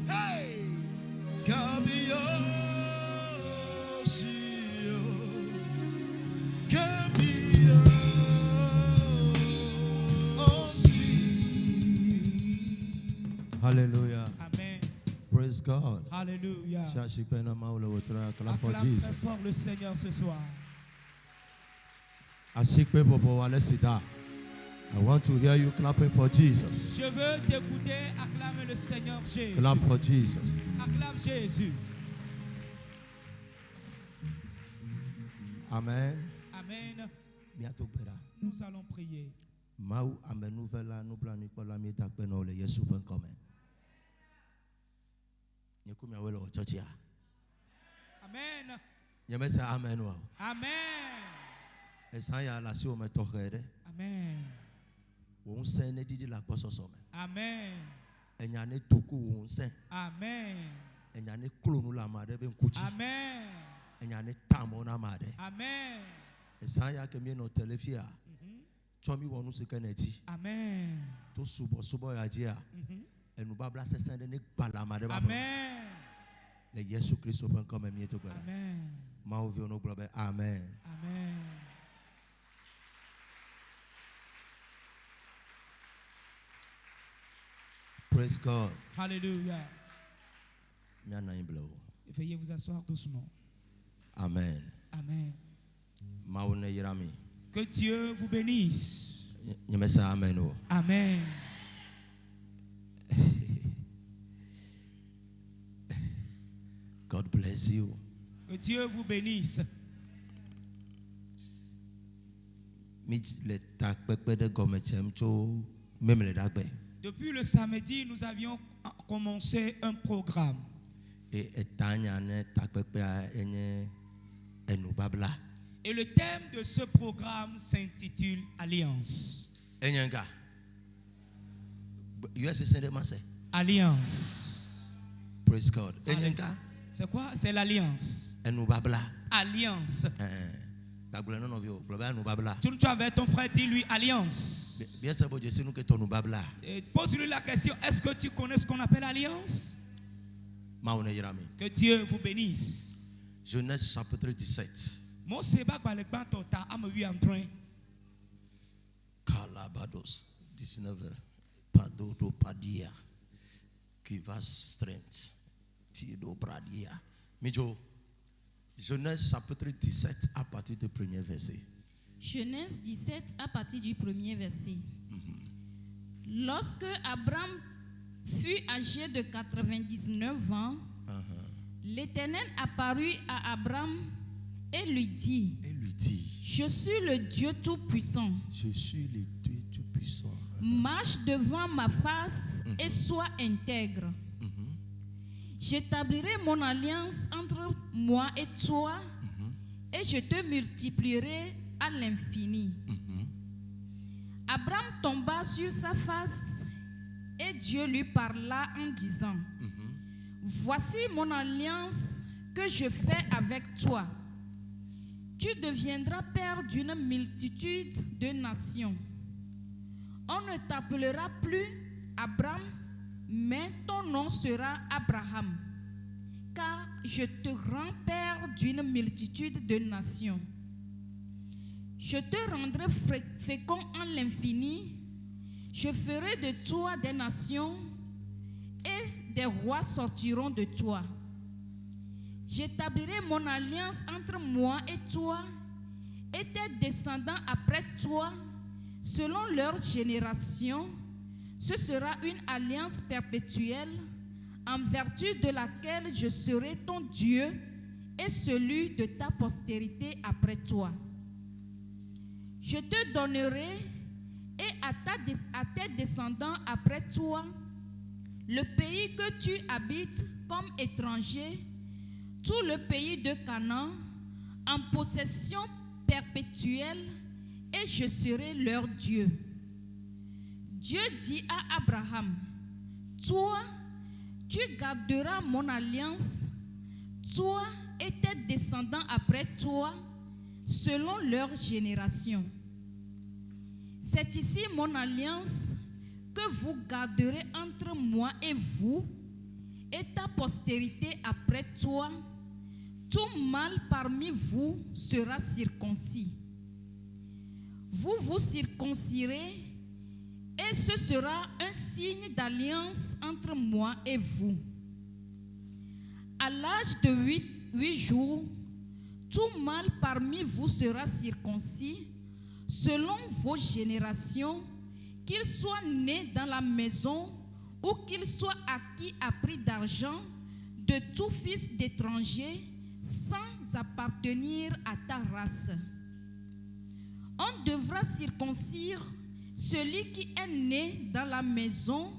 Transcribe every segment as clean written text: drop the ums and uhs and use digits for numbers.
Hey! Hallelujah. Amen. Praise God. Hallelujah. Clap for Acclame Jesus. très fort le Seigneur ce soir. I want to hear you clapping for Jesus. Je veux t'écouter acclamer le Seigneur Jésus. Clap for Jesus. Acclame Jésus. Amen. Amen. Bientôt bera. Nous allons prier. Mau ame nouvelle nous plani pour la mi takpe no le Yesu ben comme. Nyekumi awele o church ya. Amen. Nyemesa amen wa. Amen. Esanya la si o me tokere. Amen. Won sen ne didi la pososo me. Amen. Enya ne toku won sen. Amen. Enya ne klonu la made ben kuchi. Amen. Enya ne tamo na made. Amen. Esanya ke mi no telefia. Chomi wonu se keneji. Amen. To subo ya jia. Enu babla se sende ne gbala made ba. Amen. Le Yesu Christ ben comme mi to gbara. Amen. Ma ovi ono globe. Amen. Amen. Praise God. Hallelujah. Veuillez vous asseoir doucement. Amen. Amen. Maune yirami. Que Dieu vous bénisse. Nyemesa amen o. Amen. God bless you. Que Dieu vous bénisse. Mi le takpepe de gomechem cho même le dagbe. Depuis le samedi, nous avions commencé un programme. Et etanya ne takpepe enye enubabla. Et le thème de ce programme s'intitule Alliance. Enyenga. US c'est ma c'est. Alliance. Praise God. Enyenga. C'est quoi? C'est l'alliance. Enubabla. Alliance. Tu avais ton frère, dis-lui alliance. Pose-lui la question, est-ce que tu connais ce qu'on appelle alliance? Que Dieu vous bénisse. Genèse chapitre 17. Calabados 19. Padodo padia. Give us strength. Tido bradia. Mijo. Genèse chapitre 17 à partir du premier verset. Genèse 17 à partir du premier verset. Lorsque Abraham fut âgé de 99 ans, l'Éternel apparut à Abraham et lui dit, je suis le Dieu Tout-Puissant. Je suis le Dieu Tout-Puissant. Marche devant ma face et sois intègre. J'établirai mon alliance entre moi et toi et je te multiplierai à l'infini. Abraham tomba sur sa face et Dieu lui parla en disant, voici mon alliance que je fais avec toi. Tu deviendras père d'une multitude de nations. On ne t'appellera plus Abraham, mais ton nom sera Abraham, car je te rends père d'une multitude de nations. Je te rendrai fécond en l'infini, je ferai de toi des nations et des rois sortiront de toi. J'établirai mon alliance entre moi et toi et tes descendants après toi, selon leur génération. Ce sera une alliance perpétuelle en vertu de laquelle je serai ton Dieu et celui de ta postérité après toi. Je te donnerai et à tes descendants après toi le pays que tu habites comme étranger, tout le pays de Canaan en possession perpétuelle et je serai leur Dieu. Dieu dit à Abraham, toi, tu garderas mon alliance, toi et tes descendants après toi, selon leur génération. C'est ici mon alliance que vous garderez entre moi et vous et ta postérité après toi. Tout mâle parmi vous sera circoncis. Vous vous circoncirez et ce sera un signe d'alliance entre moi et vous. À l'âge de 8 jours, tout mâle parmi vous sera circoncis selon vos générations, qu'il soit né dans la maison ou qu'il soit acquis à prix d'argent de tout fils d'étranger sans appartenir à ta race. On devra circoncire celui qui est né dans la maison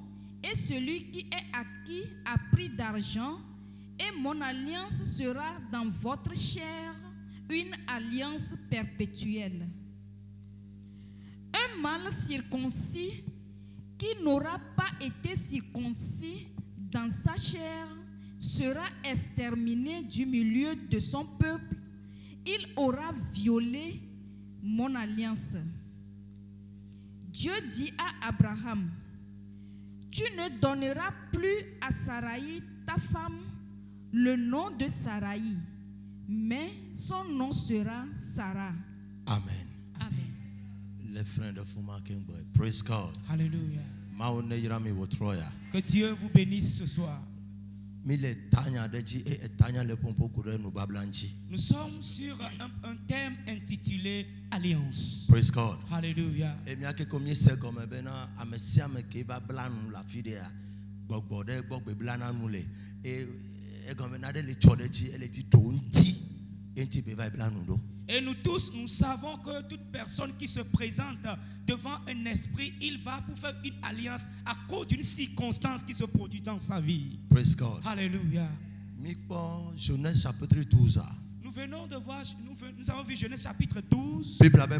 et celui qui est acquis à prix d'argent, et mon alliance sera dans votre chair, une alliance perpétuelle. Un mâle circoncis qui n'aura pas été circoncis dans sa chair sera exterminé du milieu de son peuple. Il aura violé mon alliance. Dieu dit à Abraham, tu ne donneras plus à Saraï, ta femme, le nom de Saraï, mais son nom sera Sarah. Amen. Amen. Les frères de Fuma Kingboy, praise God. Alléluia. Que Que Dieu vous bénisse ce soir. Nous sommes sur un thème intitulé Alliance. Praise God. Alléluia. Et bien que comme c'est comme bena amesia me ke ba blanu la fidea gbogbode gbogbe blana nule et comme na de le chodeji elle dit tonti enti be ba blanu do. Et nous tous, nous savons que toute personne qui se présente devant un esprit, il va pour faire une alliance à cause d'une circonstance qui se produit dans sa vie. Praise God. Alléluia. Genèse chapitre 12. Nous venons de voir, nous avons vu Genèse chapitre 12. Bible avait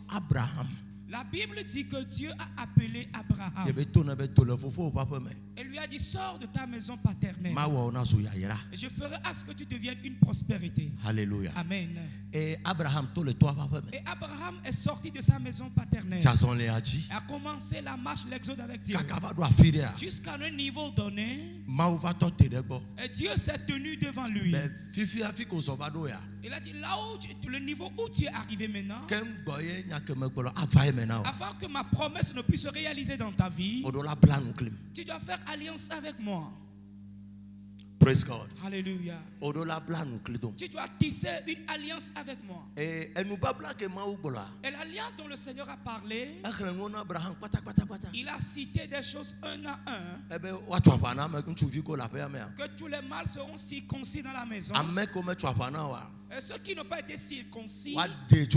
Abraham. La Bible dit que Dieu a appelé Abraham. Et lui a dit, sors de ta maison paternelle. Et je ferai à ce que tu deviennes une prospérité. Alléluia. Amen. Et Abraham est sorti de sa maison paternelle. Il a commencé la marche, l'exode avec Dieu. Jusqu'à un niveau donné, et Dieu s'est tenu devant lui. Il a dit, là où le niveau où tu es arrivé maintenant, avant que ma promesse ne puisse se réaliser dans ta vie, tu dois faire alliance avec moi. Praise God. Alléluia. Tu dois tisser une alliance avec moi. Et l'alliance dont le Seigneur a parlé, il a cité des choses un à un. Que tous les mâles seront circoncis dans la maison. Et ceux qui n'ont pas été circoncis, ils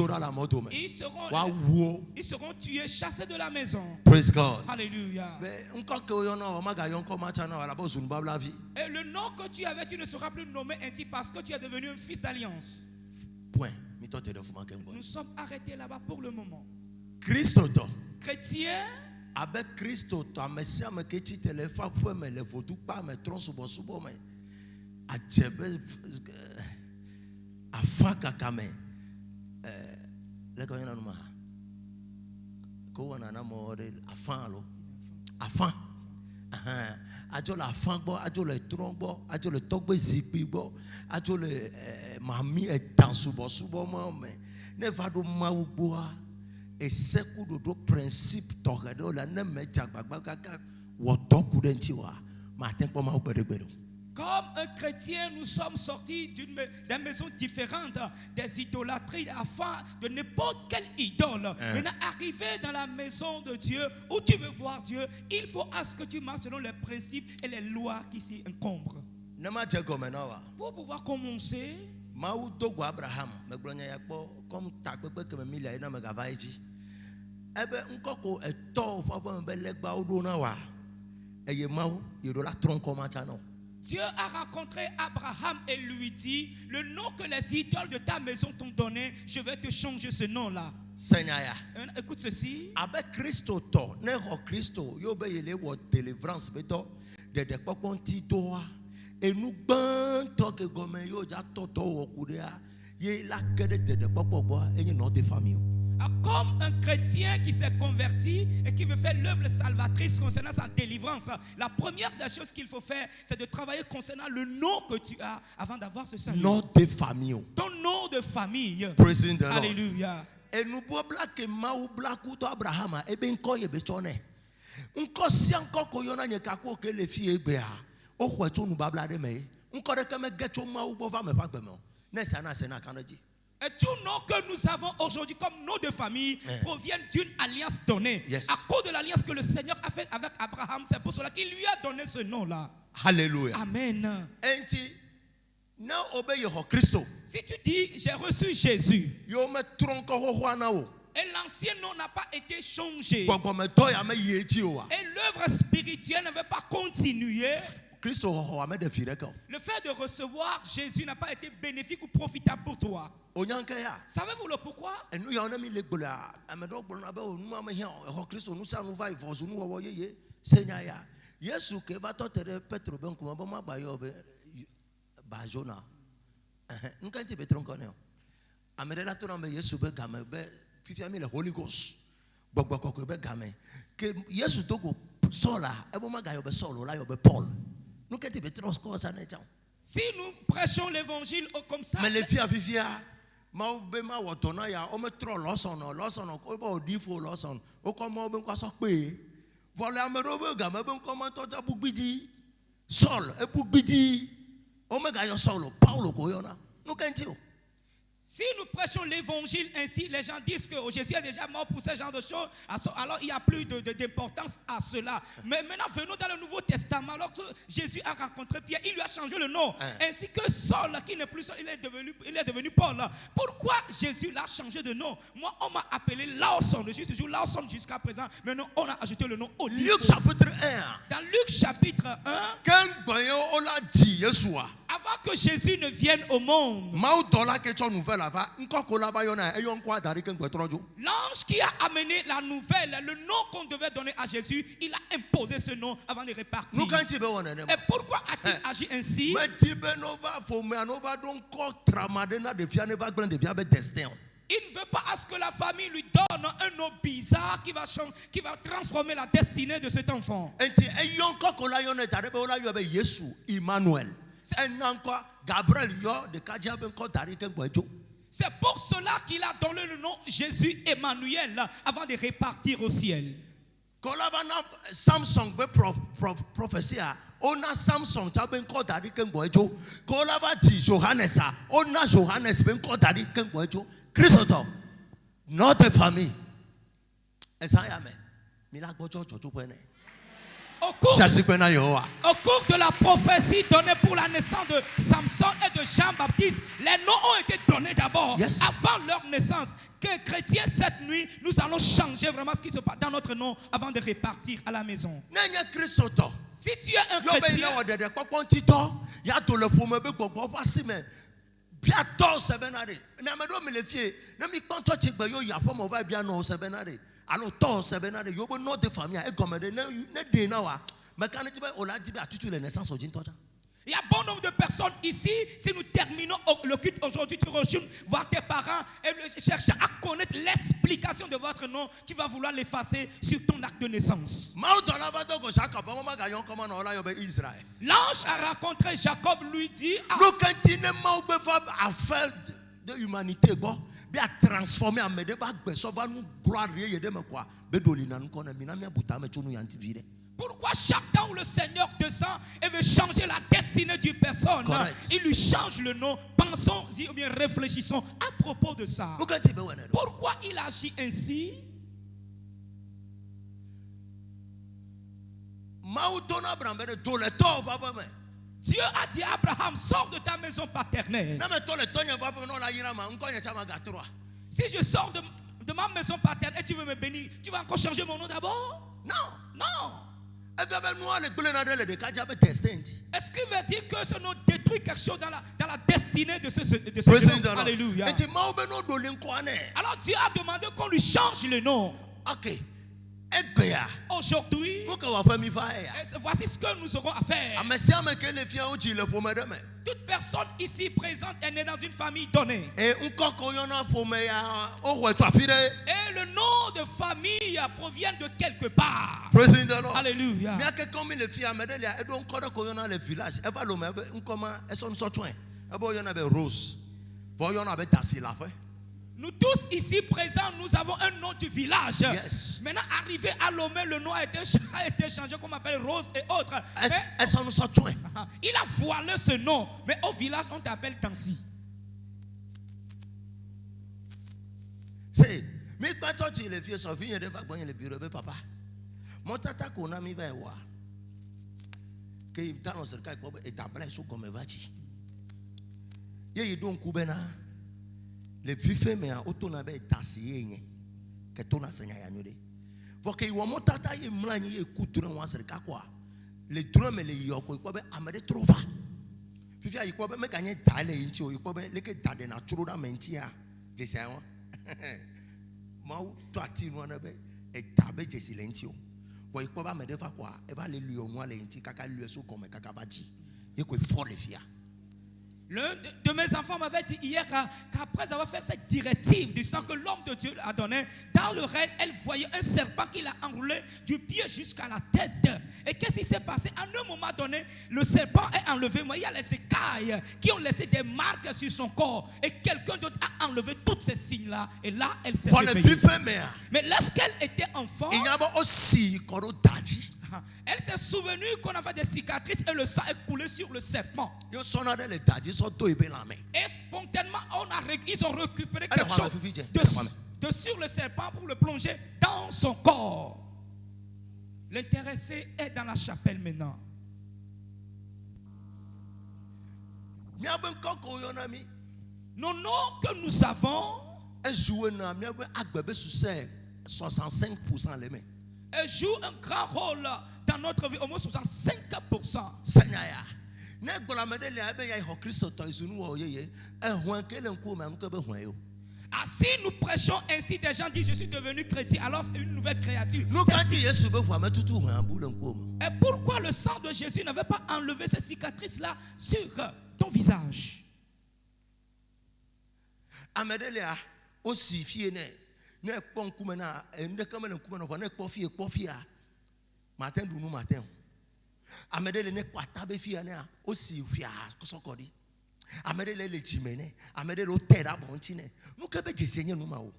seront tués, chassés de la maison. Praise God. Alléluia. Et le nom que tu avais, tu ne seras plus nommé ainsi parce que tu es devenu un fils d'alliance. Point. Nous sommes arrêtés là-bas pour le moment. Chrétien. Avec Christ, afaka kame le ko yana numa ko wana na mo de afan lo afan ajo la afan gbo ajo le tron gbo ajo le togbe zipi gbo ajo le mami etan subo mo me ne va do mawu gbo a e seku do principe to redo la ne me jagbagba kaka wo to ku de nti wa ma ten po ma wo gbedo. Comme un chrétien, nous sommes sortis d'une maison différente des idolâtries afin de n'importe quelle idole. Maintenant, arriver dans la maison de Dieu où tu veux voir Dieu, il faut à ce que tu marches selon les principes et les lois qui s'y encombrent. Pour pouvoir commencer, Dieu a rencontré Abraham et lui dit, le nom que les idoles de ta maison t'ont donné, je vais te changer ce nom-là. Écoute ceci. Avec Christo, yo be yele wo délivrance beto de kokponti toa et nous banto que gomen yo ja toto wo kudea ye la kede de kokpobo e no de famille. Comme un chrétien qui s'est converti et qui veut faire l'œuvre salvatrice concernant sa délivrance, la première des choses qu'il faut faire, c'est de travailler concernant le nom que tu as avant d'avoir ce salut. Nom de famille. Ton nom de famille. Praise the Lord. Alléluia. Et nous pouvons que Maou Blakou to Abraham et ben ko yebechone. Unko si anko ko yona nyekako ke le fie egbe a. O khwetu nu babla de me. Unko de keme gecho Maou bo va me pa gbe mo. Nessa na sena kanaji. Et tous noms que nous avons aujourd'hui comme noms de famille proviennent d'une alliance donnée. Yes. À cause de l'alliance que le Seigneur a faite avec Abraham, c'est pour cela qu'il lui a donné ce nom-là. Alléluia. Amen. Enti na obeye ho Christo. Si tu dis, j'ai reçu Jésus, Yo me tronko ho hwana o. et l'ancien nom n'a pas été changé, Gbogbo me to ya me yeji o wa. et l'œuvre spirituelle ne veut pas continuer, Christo ho ho ame de fireka. le fait de recevoir Jésus n'a pas été bénéfique ou profitable pour toi. Onyanke ya. Savez-vous le pourquoi? Enu ya ona mi legbola. Amedo gbolo na be o nu ame hia ho Christo nu sa nu vai vozu nu wo yeye. Senya ya. Yesu ke va to tere Petro ben kuma ba ma ba yo be ba Jona. Nkanti be tronko ne o. Amere la to na be Yesu be game be fifi ami le Holy Ghost. Gbogbo koko be game. Ke Yesu to go sola e bo ma ga yo be solo la yo be Paul. Nkanti be tronko sa ne chao. Si nous prêchons l'évangile comme ça, Mais les filles vivia ma be ma wotona ya o me tro losono ko ba odifo loson o ko mo be kwa so pe vola amero be ga me be ko ma to ta bugbidi Saul e bugbidi o me ga yo Saul Paulo ko yo na no kenti o. si nous prêchons l'évangile ainsi, les gens disent que Jésus est déjà mort pour ce genre de choses, alors il n'y a plus d'importance à cela. Mais maintenant, venons dans le Nouveau Testament. Alors que Jésus a rencontré Pierre, il lui a changé le nom. Ainsi que Saul, qui n'est plus Saul, il est devenu Paul. Pourquoi Jésus l'a changé de nom? Moi, on m'a appelé Lawson. Je suis toujours Lawson jusqu'à présent. Maintenant, on a ajouté le nom Olive. Luc chapitre 1. Dans Luc chapitre 1, Quand boyo on l'a dit Yeshua. avant que Jésus ne vienne au monde, Mao dola ke cho nouvelle ava nko ko la ba yo na e yo nko adari ke ngwetrojo. l'ange qui a amené la nouvelle, le nom qu'on devait donner à Jésus, il a imposé ce nom avant de repartir. Nou kan ti be wona ne. Et pourquoi a-t-il agi ainsi? Me ti be no va fo me no va don ko tramade na de fia ne va gben de fia be destin. Il ne veut pas à ce que la famille lui donne un nom bizarre qui va transformer la destinée de cet enfant. Enti e yo nko ko la yo na tare be o la yo be Yesu Emmanuel. Encore Gabriel yo de kaja ben ko dari ke ngwejo. C'est pour cela qu'il a donné le nom Jésus Emmanuel avant de repartir au ciel. Ko la ba na Samson be prophecy a ona Samson ta ben ko dari ke ngwejo. Ko la ba ti Johannes a ona Johannes ben ko dari ke ngwejo. Christo not a family. Esa ya me. Mi la gbojo jojo pe ne. Au cours de la prophétie donnée pour la naissance de Samson et de Jean-Baptiste, les noms ont été donnés d'abord, avant leur naissance. Que chrétiens, cette nuit, nous allons changer vraiment ce qui se passe dans notre nom avant de repartir à la maison. Si tu es un chrétien, alors toi c'est bien allé, yo be no de famille e comme de ne de na wa mécanique be o la di be atutu les naissance ojin toja. Il y a bon nombre de personnes ici. Si nous terminons le culte aujourd'hui, tu retournes voir tes parents et chercher à connaître l'explication de votre nom. Tu vas vouloir l'effacer sur ton acte de naissance. L'ange a rencontré Jacob, lui dit de humanité bien transformer en médé ba gbeso va nous gloire yede me quoi bedolina nous connaît minamia buta me chunu yanti vire. Pourquoi chaque temps où le Seigneur descend et veut changer la destinée d'une personne, il lui change le nom? Pensons-y ou bien réfléchissons à propos de ça. Pourquoi il agit ainsi? Dieu a dit à Abraham, sors de ta maison paternelle. Si je sors de ma maison paternelle et tu veux me bénir, tu vas encore changer mon nom d'abord? Non. Non. Est-ce qu'il veut dire que ce nom détruit quelque chose dans la destinée de ce jeune homme? Alléluia. Alors Dieu a demandé qu'on lui change le nom. Ok. Aujourd'hui, voici ce que nous aurons à faire. Toute personne ici présente est née dans une famille donnée. Et le nom de famille provient de quelque part. Alléluia. Nous tous ici présents, nous avons un nom du village. Yes. Maintenant, arrivé à Lomé, le nom a été changé, comme on appelle Rose et autres. Il a voilé ce nom, mais au village, on t'appelle Tansi. C'est, mais quand tu les filles sont venues, elles vont le bureau, papa. Mon tata qu'on a mis vers moi, que il t'a lancé le cas et t'as blessé comme va dire. Il y a donc Koubena. Le vifé mais auto na be tassié que ton enseignant ya nyode voke iwo motata ye mlanyi ye kuture wan serika kwa le drum le yoko iko be amade trova fifia iko be me kanye dale nti o iko be leke dade na tro da menti a jesi an ma to ati no na be e tabe jesi le nti o wo iko ba mede fa kwa e va le lui o mo le nti kaka lui so comme kaka baji ye ko fort le fia. L'un de mes enfants m'avait dit hier qu'après avoir fait cette directive du sang que l'homme de Dieu a donné, dans le rêve, elle voyait un serpent qui l'a enroulé du pied jusqu'à la tête. Et qu'est-ce qui s'est passé? À un moment donné, le serpent est enlevé. Mais il y a les écailles qui ont laissé des marques sur son corps. Et quelqu'un d'autre a enlevé tous ces signes-là. Et là, elle s'est réveillée. Mais lorsqu'elle était enfant, il y a aussi elle s'est souvenue qu'on avait des cicatrices et le sang est coulé sur le serpent. Et spontanément, ils ont récupéré quelque chose de sur le serpent pour le plonger dans son corps. L'intéressé est dans la chapelle maintenant. Nos noms que nous avons elle joue un grand rôle dans notre vie, au moins 65%. Si nous prêchons ainsi, des gens disent je suis devenu chrétien, alors c'est une nouvelle créature. Et pourquoi le sang de Jésus n'avait pas enlevé ces cicatrices-là sur ton visage? Ne pon kumena ende kamene kumena vo ne kpofia matin du nu matin amedele ne kwata be fia ne o si hwia kosokodi amedele le jimene amedele o tera bontine nu ke be jesenye nu ma o.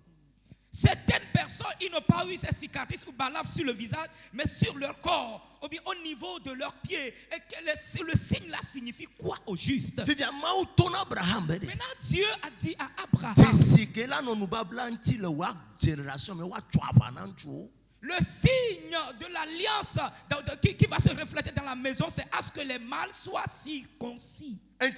Certaines personnes, ils n'ont pas eu ces cicatrices ou balafres sur le visage, mais sur leur corps, ou bien au niveau de leurs pieds. Et que le signe là signifie quoi au juste? Maintenant, Dieu a dit à Abraham, le signe de l'alliance qui va se refléter dans la maison, c'est à ce que les mâles soient circoncis. Et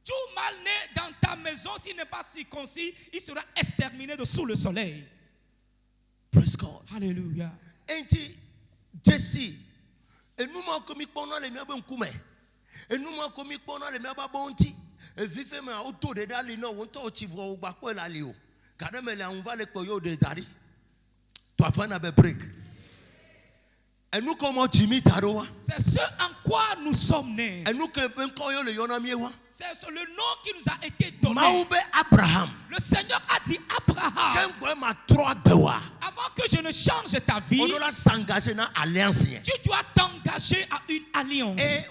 tout mal né dans ta maison, s'il n'est pas circoncis, il sera exterminé de sous le soleil. Praise God. Alléluia. Enti Jesse, et nous m'en commis pendant les miens kume, et nous m'en commis pendant les miens bonti, et vivez ma auto de dalino, on t'a otivro ou bakwe la lio, kademe la on va le koyo de dari, toi fan abe break. Et nous comment Jimmy Taroa? C'est ce en quoi nous sommes nés. Et nous c'est le nom qui nous a été donné. Abraham. Le Seigneur a dit Abraham, avant que je ne change ta vie, tu dois t'engager à une alliance. Et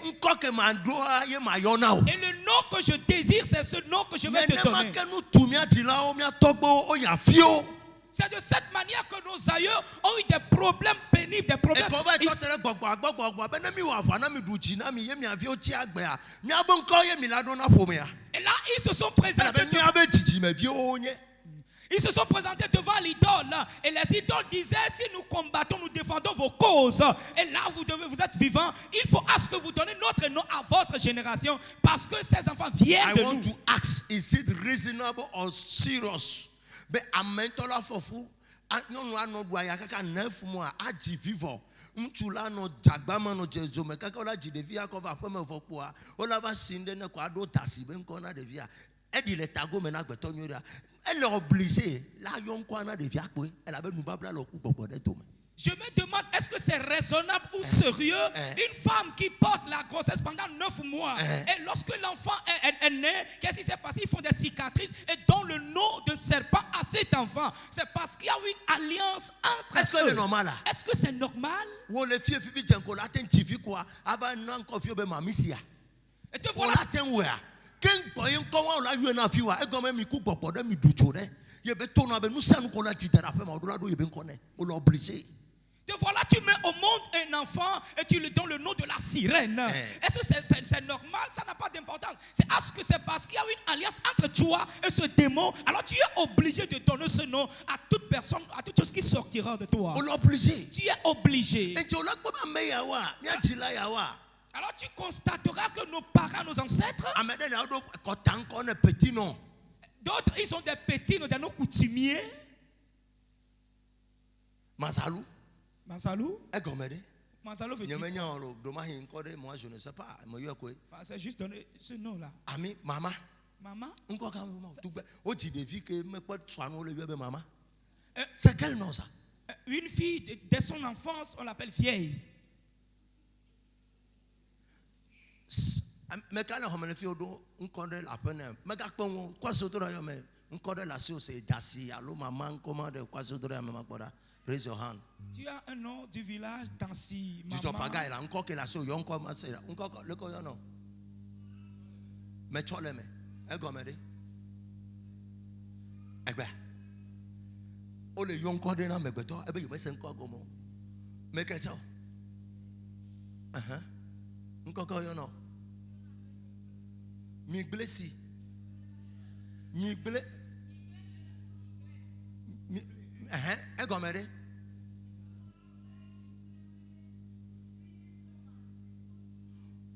le nom que je désire, c'est ce nom que je vais te donner. C'est de cette manière que nos aïeux ont eu des problèmes pénibles, des problèmes. Et là, ils se sont présentés. Ils se sont présentés devant l'idole. Et les idoles disaient, si nous combattons, nous défendons vos causes. Et là, vous êtes vivants. Il faut à ce que vous donnez notre nom à votre génération. Parce que ces enfants viennent de nous. I want to ask, is it reasonable or serious? Be amentola fofu anyonu anodu ayakaka 9 mois aji vivant mtula no jagbama no jezo me kaka ola ji devia cover peme fopoa ola va sinde ne kwa do tasi be nkona devia Elle dit les tagots maintenant elle est obligée. Là, elle avait nous babla le coup pour de tout. Je me demande, est-ce que c'est raisonnable ou sérieux une femme qui porte la grossesse pendant 9 mois et lorsque l'enfant est né, qu'est-ce qui s'est passé? Ils font des cicatrices et donnent le nom de serpent à cet enfant. C'est parce qu'il y a une alliance entre Est-ce que c'est normal? Est-ce que c'est normal? Ou les filles vivent encore là, tu vis quoi? Avant non confie be mamisia. Et te voilà. Quand on a eu un fille, et quand même il coupe pour de mi douchore. Il be tourner avec nous ça nous qu'on a dit thérapie mais au-delà d'où il ben connaît. On l'a obligé. Te voilà, tu mets au monde un enfant et tu lui donnes le nom de la sirène. Est-ce que c'est normal? Ça n'a pas d'importance. Est-ce que c'est parce qu'il y a une alliance entre toi et ce démon? Alors tu es obligé de donner ce nom à toute personne, à toute chose qui sortira de toi. On l'a obligé. Tu es obligé. Et tu l'as pas meilleur. Alors tu constateras que nos parents, nos ancêtres, d'autres ils ont des petits noms, des noms coutumiers. Masalou. Mansalou? Mansalou veut dire moi je ne sais pas. C'est juste donner ce nom-là. Ami, maman. Maman? C'est quel nom ça? Une fille, dès son enfance, on l'appelle vieille. Mais quand on fait on connaît la peine. Mais quand quoi on connaît la chose c'est Dassi. Allô maman, comment de quoi raise your hand. Tu as un nom du village Dansi, maman. Tu pas gars là encore que la chose on commence là. Encore le quoi non. Mais tu le mais. Elle gommé. Eh ben. O le yon quoi de na me beto, e be yo me sen quoi gomo. Mais que ça. Encore yo non. Mi blessi. Mi ble. Elle gommé.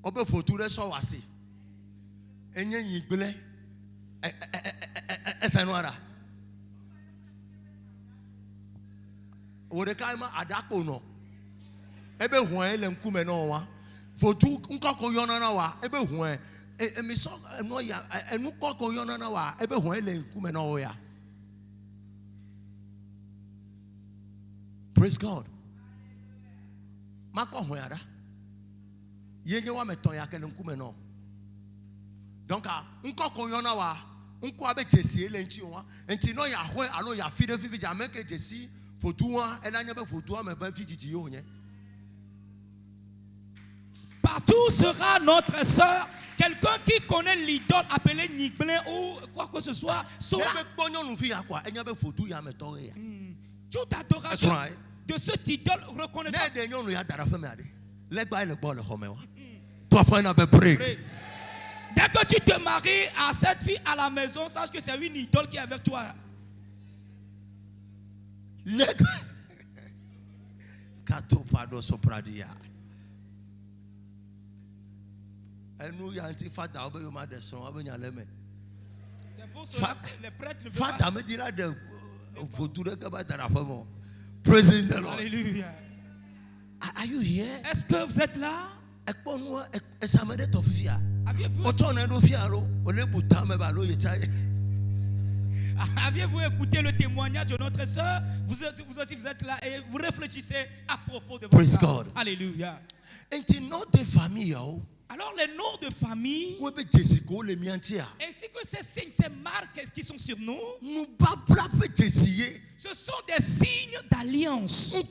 Obe photo so wasi enye yigbele esenwara wore kaima adakpo no ebe huan ele nkume no wa photo nkoko yona na wa ebe huan emi so no ya enu koko yona na wa ebe huan ele nkume no ya. Praise God. Makwa huan ada yenye wa meton ya kele nkume no donc nkoko yona wa nko abe jesi ele nchi wa nti no ya ho alo ya fide fifi ja make jesi fotu wa elanya be fotu wa me ba fiji yo nye. Partout sera notre sœur, quelqu'un qui connaît l'idole appelé Nigblin ou quoi que ce soit sera toute adoration de cet idole reconnaîtra. Dès que tu te maries à cette fille à la maison, sache que c'est une idole qui est avec toi. C'est pour cela que les prêtres ne veulent pas. Praise the Lord. Alléluia. Are you here? Est-ce que vous êtes là? Aviez-vous écouté le témoignage de notre sœur? Vous aussi vous êtes là et vous réfléchissez à propos de votre Praise God. Alléluia. Alors les noms de famille ainsi que ces signes, ces marques qui sont sur nous, ce sont des signes d'alliance. Et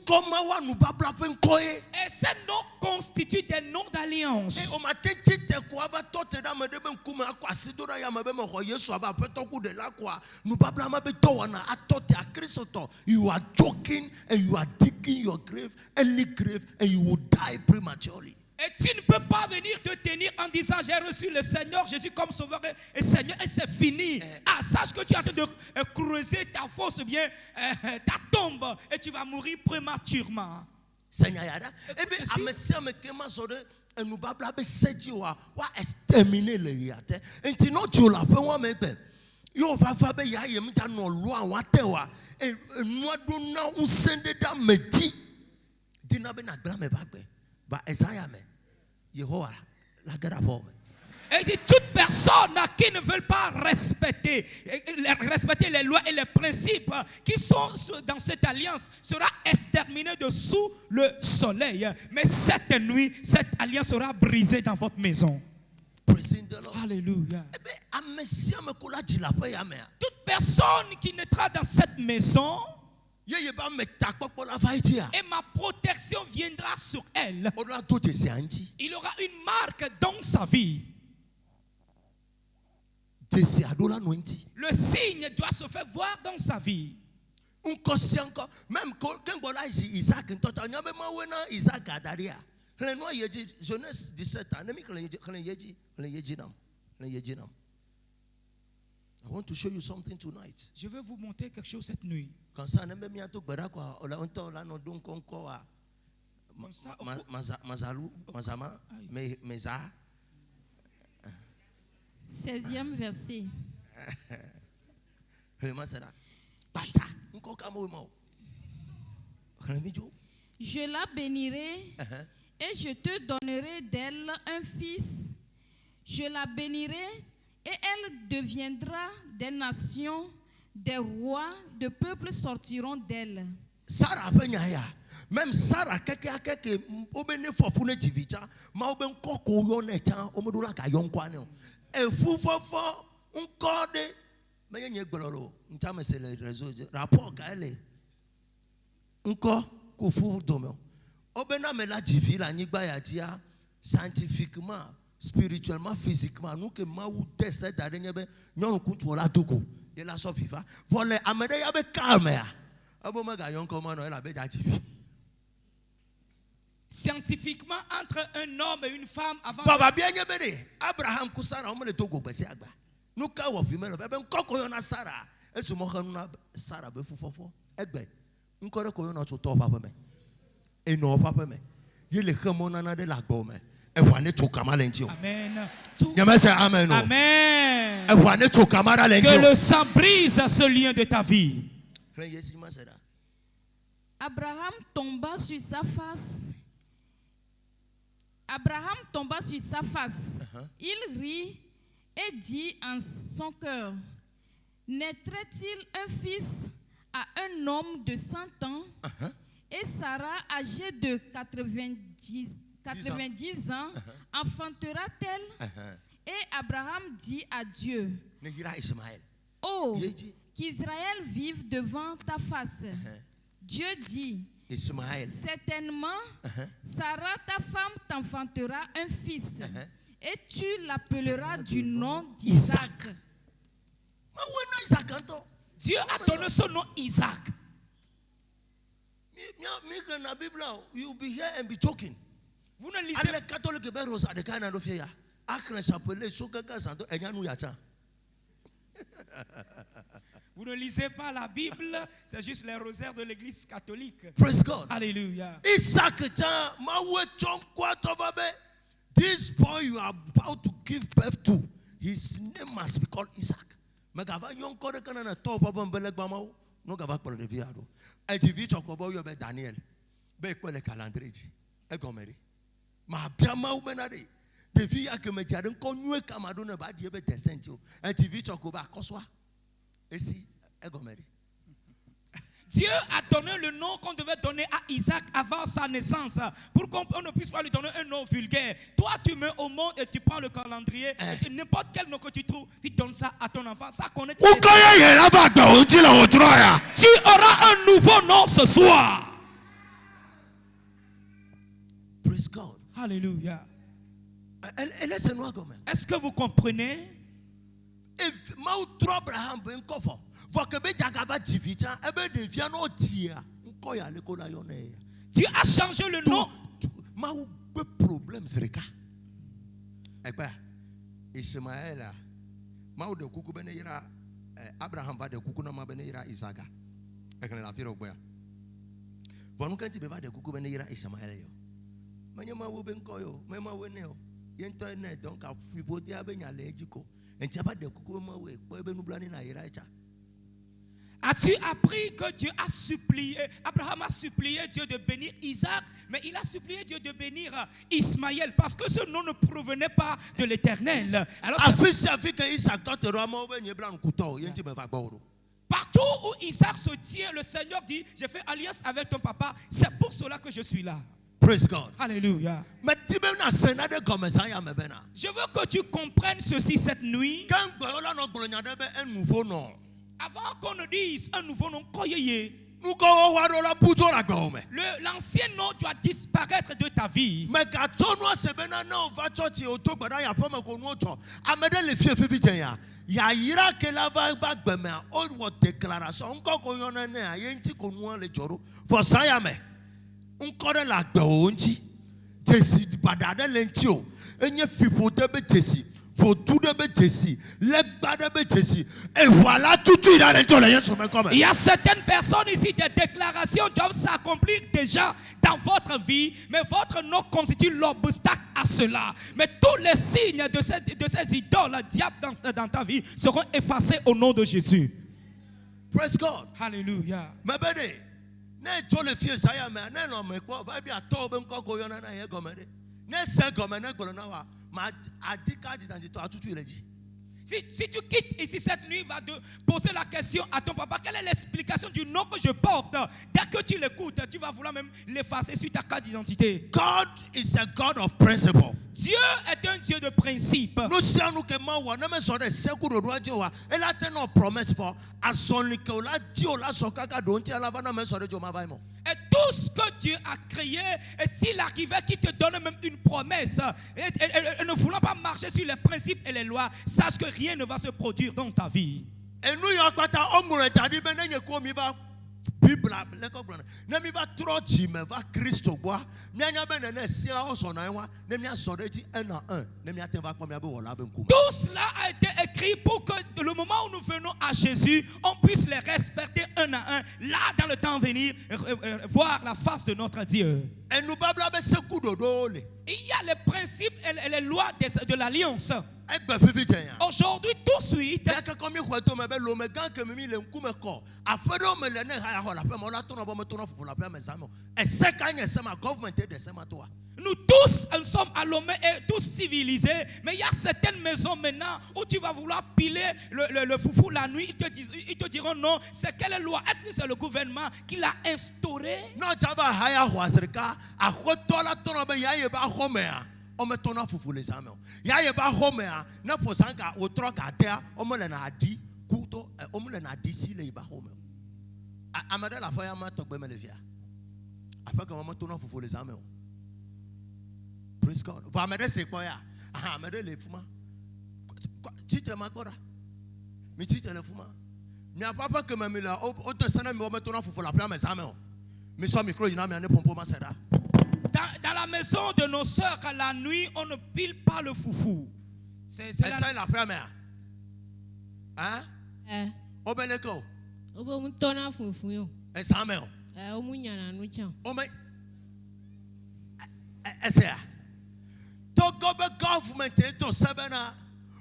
ces noms constituent des noms d'alliance. You are joking and you are digging your grave, early grave, and you will die prematurely. Et tu ne peux pas venir te tenir en disant j'ai reçu le Seigneur Jésus comme sauveur et Seigneur et c'est fini. Sache que tu es en train de creuser ta fosse bien, ta tombe et tu vas mourir prématurément. Seigneur yada. Ebe amesi amekema sore enu babla be seji wa exterminer le yate. Enti no tu la pe won megbe. Yo fa be ya yem ta no lo awon tewa. Enu adun na unsende da meji. Dina be na gbra me bagbe. Ba Isaiah me. Yehovah, la get up. Et il dit, toute personne qui ne veut pas respecter les lois et les principes qui sont dans cette alliance sera exterminée de sous le soleil. Mais cette nuit, cette alliance sera brisée dans votre maison. Praising the Lord. Alléluia. Eh bien, amesia me kola djilapa ya mea. Toute personne qui naîtra dans cette maison, Ye ba me takpokpo la vaïtia. et ma protection viendra sur elle. Ola to te se anji. Il aura une marque dans sa vie. Te se adola no nti. Le signe doit se faire voir dans sa vie. Unko si anko. Même quand bola Isaac ntota nyame ma wena Isaac adaria. Hlen no yeji Genèse 17 ans. Nemi hlen yeji nam. I want to show you something tonight. Je vais vous montrer quelque chose cette nuit. Quand ça ne me mia to gbera kwa ola onto la no don konko wa mazama meza 16e verset. Vraiment c'est là. Pacha nko kamo mo. Je la bénirai et je te donnerai d'elle un fils. Je la bénirai et elle deviendra des nations, des rois, de peuples sortiront d'elle. Sarah venyaya. Même Sarah keke obene fofune jivicha ma oben koko yo ne chan omodula ka yon kwa ne. E fufofo nkode menye gbololo ntame c'est le réseau rapport ka ele. Nko ku fu domo. Obena me la jivi la nyigba ya dia scientifiquement, spirituellement, physiquement nous que ma ou test dernier be nyon kuntu la doko. Et la sofifa vole amede ya be kalmea. Abo ma ga yon comment no la be ja jivi. Scientifiquement, entre un homme et une femme avant. Baba bien yebede Abraham ku Sarah o me le togo bese agba. Nu ka wo fi me lo fe be nkoko yo na Sarah. Esu mo kan na Sarah be fufofo. Egbe. Nkore ko yo na to papa me. E no papa me. Ye le khamo na na de la gbo me. E wa ne to kamala nti o. Amen. Yeme se amen o. Amen. E wa ne to kamala nti Que o. le sang brise ce lien de ta vie. Abraham tomba sur sa face. Abraham tomba sur sa face. Il rit et dit en son cœur, naîtrait-il un fils à un homme de 100 ans et Sarah, âgée de 90 ans, enfantera-t-elle? Et Abraham dit à Dieu, oh, qu'Israël vive devant ta face. Dieu dit, certainement, Sarah, ta femme, t'enfantera un fils, et tu l'appelleras du nom d'Isaac. Dieu a donné son nom Isaac. Vous ne Vous ne lisez pas la Bible, c'est juste les rosaires de l'église catholique. Praise God. Alléluia. Isaac, this boy you are about to give birth to, his name must be called Isaac. Magava yon kore kana na to baba mbele gbama no gava kwa de viado. E jivi chokobo yo be Daniel. Be kwa le calendrier. E gomeri. Ma biama u benade. De via que me tiaren konwe kamado na ba die be descentio. E jivi chokobo akoswa. Et si, Dieu a donné le nom qu'on devait donner à Isaac avant sa naissance pour qu'on ne puisse pas lui donner un nom vulgaire. Toi, tu mets au monde et tu prends le calendrier, et n'importe quel nom que tu trouves, tu donnes ça à ton enfant. Ça connaît. Tu auras un nouveau nom ce soir. Praise God. Alléluia. Est-ce que vous comprenez? If mau Abraham ben kofo voke be jagaba jivita ebe de viano tia nko ya le kola yone. Dieu a changé le nom. Mau be problème zreka. Ekba Ishmael mau de kuku bene ira Abraham va de kuku na ma bene ira Isaac. Ekene la firo boya. Vonu kanti be va de kuku bene ira Ishmael yo. Manya mau be nko yo, mema wene yo. Yento ne donc a fiboti abenya le ejiko. As-tu appris que Dieu a supplié, Abraham a supplié Dieu de bénir Isaac, mais il a supplié Dieu de bénir Ismaël parce que ce nom ne provenait pas de l'Éternel. Alors, partout où Isaac se tient, le Seigneur dit, j'ai fait alliance avec ton papa, c'est pour cela que je suis là. Praise God. Alléluia. Je veux que tu comprennes ceci cette nuit. Avant qu'on ne dise un nouveau nom, l'ancien nom doit disparaître de ta vie. Il y a certaines personnes ici, des déclarations doivent s'accomplir déjà dans votre vie, mais votre nom constitue l'obstacle à cela. Mais tous les signes de ces idoles, diables dans ta vie, seront effacés au nom de Jésus. Praise God. Alléluia. Si tu quittes ici cette nuit, va te poser la question à ton papa, quelle est l'explication du nom que je porte? Dès que tu l'écoutes, tu vas vouloir même l'effacer sur ta carte d'identité. God is a God of principle. Dieu est un Dieu de principe. Et tout ce que Dieu a créé, et s'il arrivait qu'il te donne même une promesse, et ne voulant pas marcher sur les principes et les lois, sache que rien ne va se produire dans ta vie. Et nous, tout cela a été écrit pour que le moment où nous venons à Jésus, on puisse les respecter un à un, là dans le temps à venir, voir la face de notre Dieu. Il y a les principes et les lois de l'alliance. Aujourd'hui, tout de suite, nous tous sommes à Lomé et tous civilisés, mais il y a certaines maisons maintenant où tu vas vouloir piler le foufou la nuit. Ils te diront non, c'est quelle loi? Est-ce que c'est le gouvernement qui l'a instauré? Non, praise God. Dans la maison de nos soeurs, la nuit, on ne pile pas le foufou. C'est la première. Hein? Obeneko. Togobe government to sebena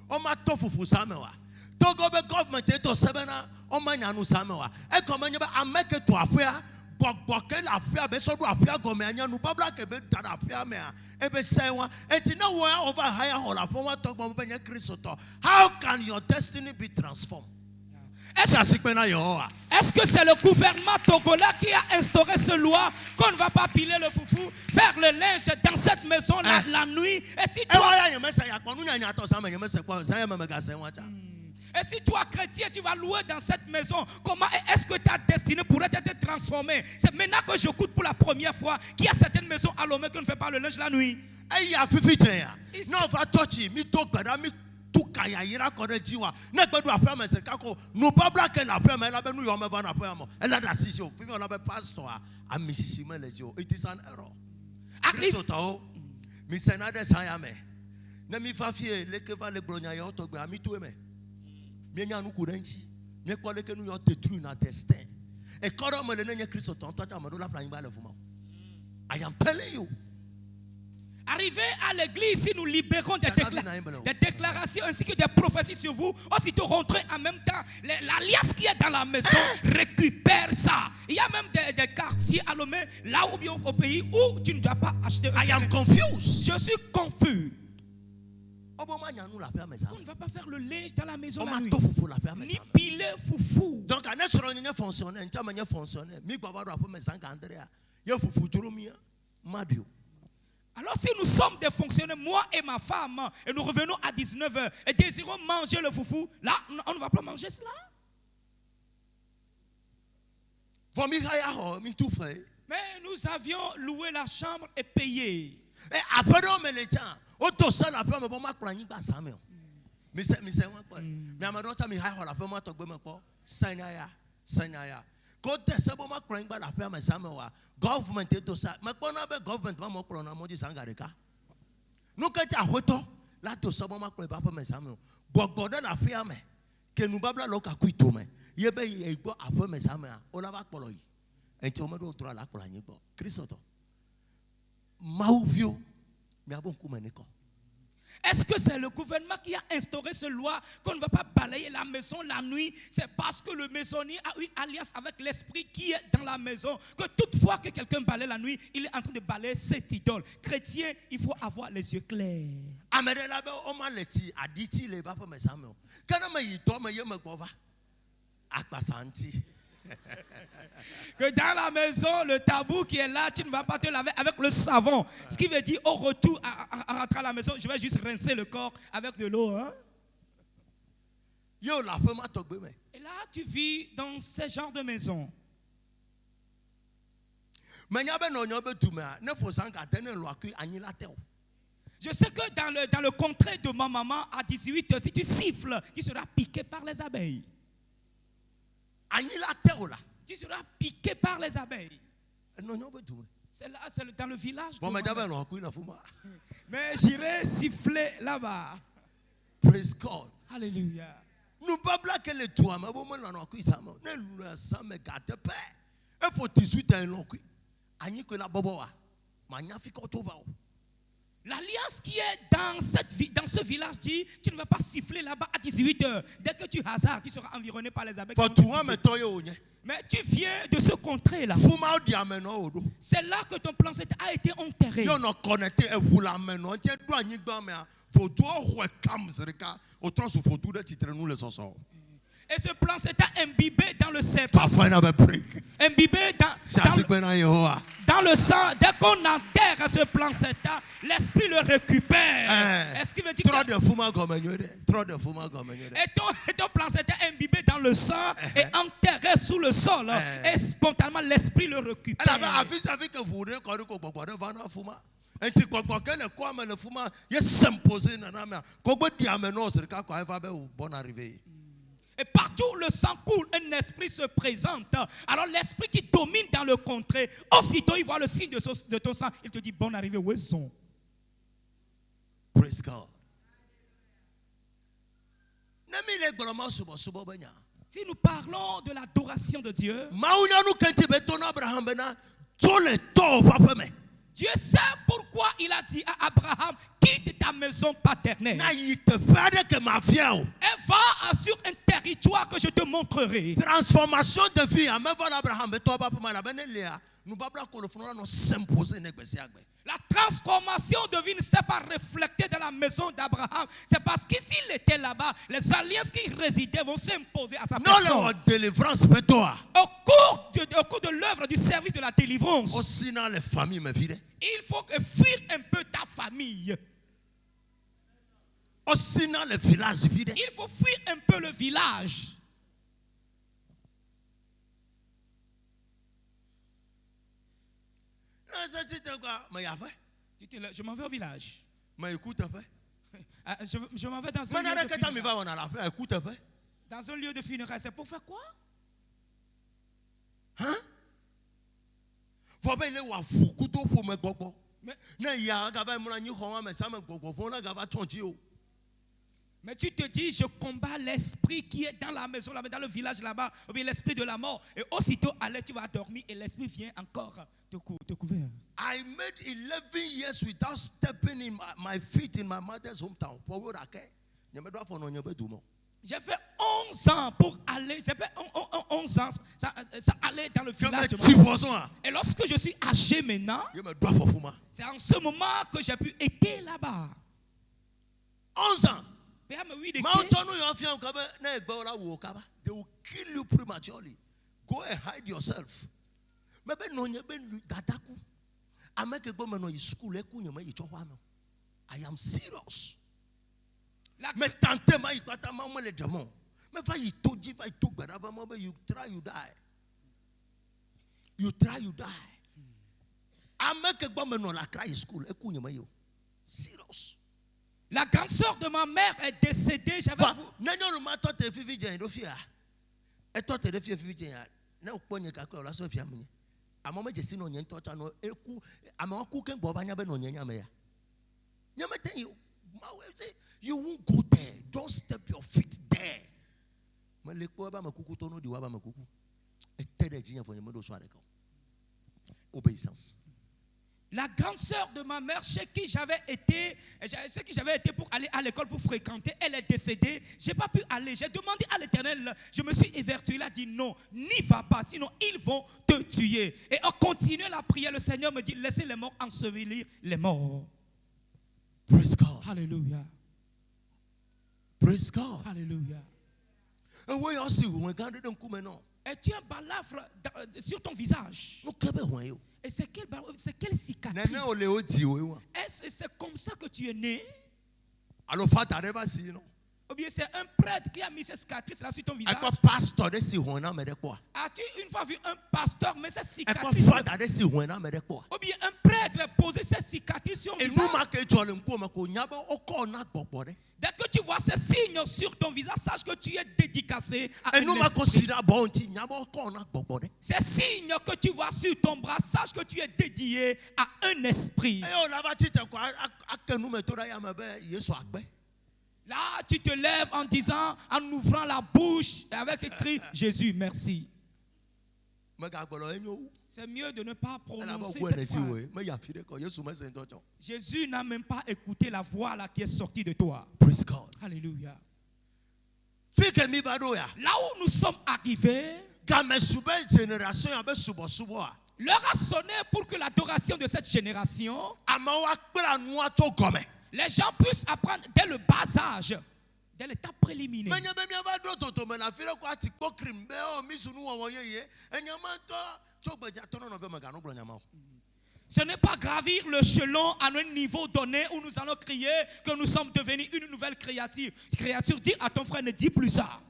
oma tofufu samewa. Togobe government to sebena oma nyanu samewa. E komanya ba ameke to afia bokboke la afia be so do afia gome anyanu babla ke be tada afia me a e be sewa enti na wo over higher hall afon wa togbo be nya Kristo. How can your destiny be transformed? Est-ce que c'est le gouvernement togolais qui a instauré cette loi qu'on ne va pas piler le foufou, faire le linge dans cette maison la nuit? Et si toi, chrétien, tu vas louer dans cette maison, comment est-ce que ta destinée pourrait être transformée? C'est maintenant que j'écoute pour la première fois qu'il y a certaines maisons à Lomé qui ne fait pas le linge la nuit. It is an error. I am telling you. Arrivé à l'église, si nous libérons des déclarations ainsi que des prophéties sur vous, aussitôt rentrez en même temps. L'alliance qui est dans la maison récupère ça. Il y a même des quartiers à Lomé, là ou bien au pays où tu ne dois pas acheter. I am confused. Je suis confus. On ne va pas faire le linge dans la maison la nuit. Ni Ni piler foufou. donc on est sur un fonctionnaire, un fonctionnaire. Mi gwa wado apome sanka Andrea. Ye fufu jurumia. Madio. Alors si nous sommes des fonctionnaires, moi et ma femme, et nous revenons à 19h et désirons manger le foufou, là, on ne va pas manger cela. Mais nous avions loué la chambre et payé. Et après on me les tient. Auto seul après me bon ma kura nyigba samé. Mi se wan ko. Mi amado ta mi ha ho la fe mo to gbe me ko. Sanyaya. Ko te se bon ma kura nyigba la fe me samé wa. Government e do sa. Me ko na be government ma mo kura na mo di sangareka. Nu ke ja hoto la to se bon ma kura ba fe me samé. Gbogbo de la fe ame. Ke nu babla lo ka ku ito me. Ye be e gbo afe me samé a. O la ba polo yi. Enti o me do tura la kura nyigba. Kristo. Mauvio. Est-ce que c'est le gouvernement qui a instauré cette loi qu'on ne va pas balayer la maison la nuit? C'est parce que le maisonnier a une alliance avec l'esprit qui est dans la maison que toutefois que quelqu'un balaye la nuit, il est en train de balayer cette idole. Chrétien, il faut avoir les yeux clairs. Que dans la maison, le tabou qui est là, tu ne vas pas te laver avec le savon. Ce qui veut dire, au retour, à rentrer à la maison, je vais juste rincer le corps avec de l'eau. Hein? Et là, tu vis dans ce genre de maison. Je sais que dans le contrée de ma maman, à 18 heures, si tu siffles, tu seras piqué par les abeilles. Tu seras piqué par les abeilles. C'est là, c'est dans le village. Mais j'irai siffler là-bas. Praise God. Alléluia. Nous pas blaguer les toits, mais bon, on a cuit ça. Ne ça me gâte pas. Il faut 18 ans long cuit. Ani que la boboa. Magnifique autova. L'alliance qui est dans ce village dit, tu ne vas pas siffler là-bas à 18h. Dès que tu hasards, tu seras environné par les abeilles. Mais tu viens de ce contrée-là. C'est là que ton plan a été enterré. Et ce plan s'est imbibé dans le serpent. Imbibé dans le sang. Dès qu'on enterre ce plan, l'esprit le récupère. Est-ce qu'il veut dire et ton plan s'était imbibé dans le sang et enterré sous le sol. Et spontanément, l'esprit le récupère. Et partout où le sang coule, un esprit se présente. Alors l'esprit qui domine dans le contrée, aussitôt il voit le signe de ton sang, il te dit bonne arrivée, où sont? Praise God. Si nous parlons de l'adoration de Dieu, Dieu sait pourquoi il a dit à Abraham, quitte ta maison paternelle et va sur un territoire que je te montrerai. Transformation de vie. La transformation de vie ne s'est pas reflétée dans la maison d'Abraham. C'est parce que s'il était là-bas, les alliances qui résidaient vont s'imposer à sa personne. Au cours de l'œuvre du service de la délivrance, il faut fuir un peu ta famille. Il faut fuir un peu le village. Je m'en vais au village. Je m'en vais dans un lieu de funérailles. Dans un lieu de funérailles, c'est pour faire quoi? Hein? Mais tu te dis, je combats l'esprit qui est dans la maison, là, dans le village là-bas, ou bien l'esprit de la mort. Et aussitôt, allez, tu vas dormir et l'esprit vient encore te couvrir. I made 11 years without stepping in my feet in my mother's hometown. J'ai fait 11 ans pour aller, j'ai fait 11 ans ça aller dans le village de moi. Et lorsque je suis âgé maintenant, c'est en ce moment que j'ai pu être là-bas. 11 ans. They will kill you prematurely. Go and hide yourself. I am serious. Mais tentez ma ikata maman les démons. Mais va y toji va y tok bedava maman you try you die. You try you die. Ameke gbo no la cry school e kunye ma yo. Serious. La grande sœur de ma mère est décédée, j'avais nenyo no ma to te fifi jen do fia. E to te de fifi jen ya. Na okponye ka ko la so fia munye. Amama je sino nyen to cha no eku ama ku ken gbo ba nya be no nyen nya me ya. Nya me ten you. You won't go there. Don't step your feet there. Obéissance. La grande sœur de ma mère, chez qui j'avais été pour aller à l'école pour fréquenter, elle est décédée. J'ai pas pu aller. J'ai demandé à l'Éternel. Je me suis évertué. Il a dit non, n'y va pas, sinon ils vont te tuer. Et on continue la prière. Le Seigneur me dit laissez les morts ensevelir les morts. Praise God. Hallelujah. Praise God. Hallelujah. Et tu as un balafre sur ton visage. Et c'est quelle cicatrice? Est-ce que c'est comme ça que tu es né? Ou bien c'est un prêtre qui a mis cette cicatrice là sur ton visage? As-tu une fois vu un pasteur mettre cette cicatrice? Ou bien un prêtre poser cette cicatrice sur ton visage? Dès que tu vois ces signes sur ton visage, sache que tu es dédicacé à un esprit. Ces signes que tu vois sur ton bras, sache que tu es dédié à un esprit. Là, tu te lèves en disant, en ouvrant la bouche, avec écrit Jésus, merci. C'est mieux de ne pas prononcer cette phrase. Jésus n'a même pas écouté la voix là qui est sortie de toi. Praise God. Alléluia. Là où nous sommes arrivés, l'heure a sonné pour que l'adoration de cette génération, les gens puissent apprendre dès le bas âge, dès l'état préliminaire. Ce n'est pas gravir le l'échelon à un niveau donné où nous allons crier que nous sommes devenus une nouvelle créature. Dis à ton frère, ne dis plus ça.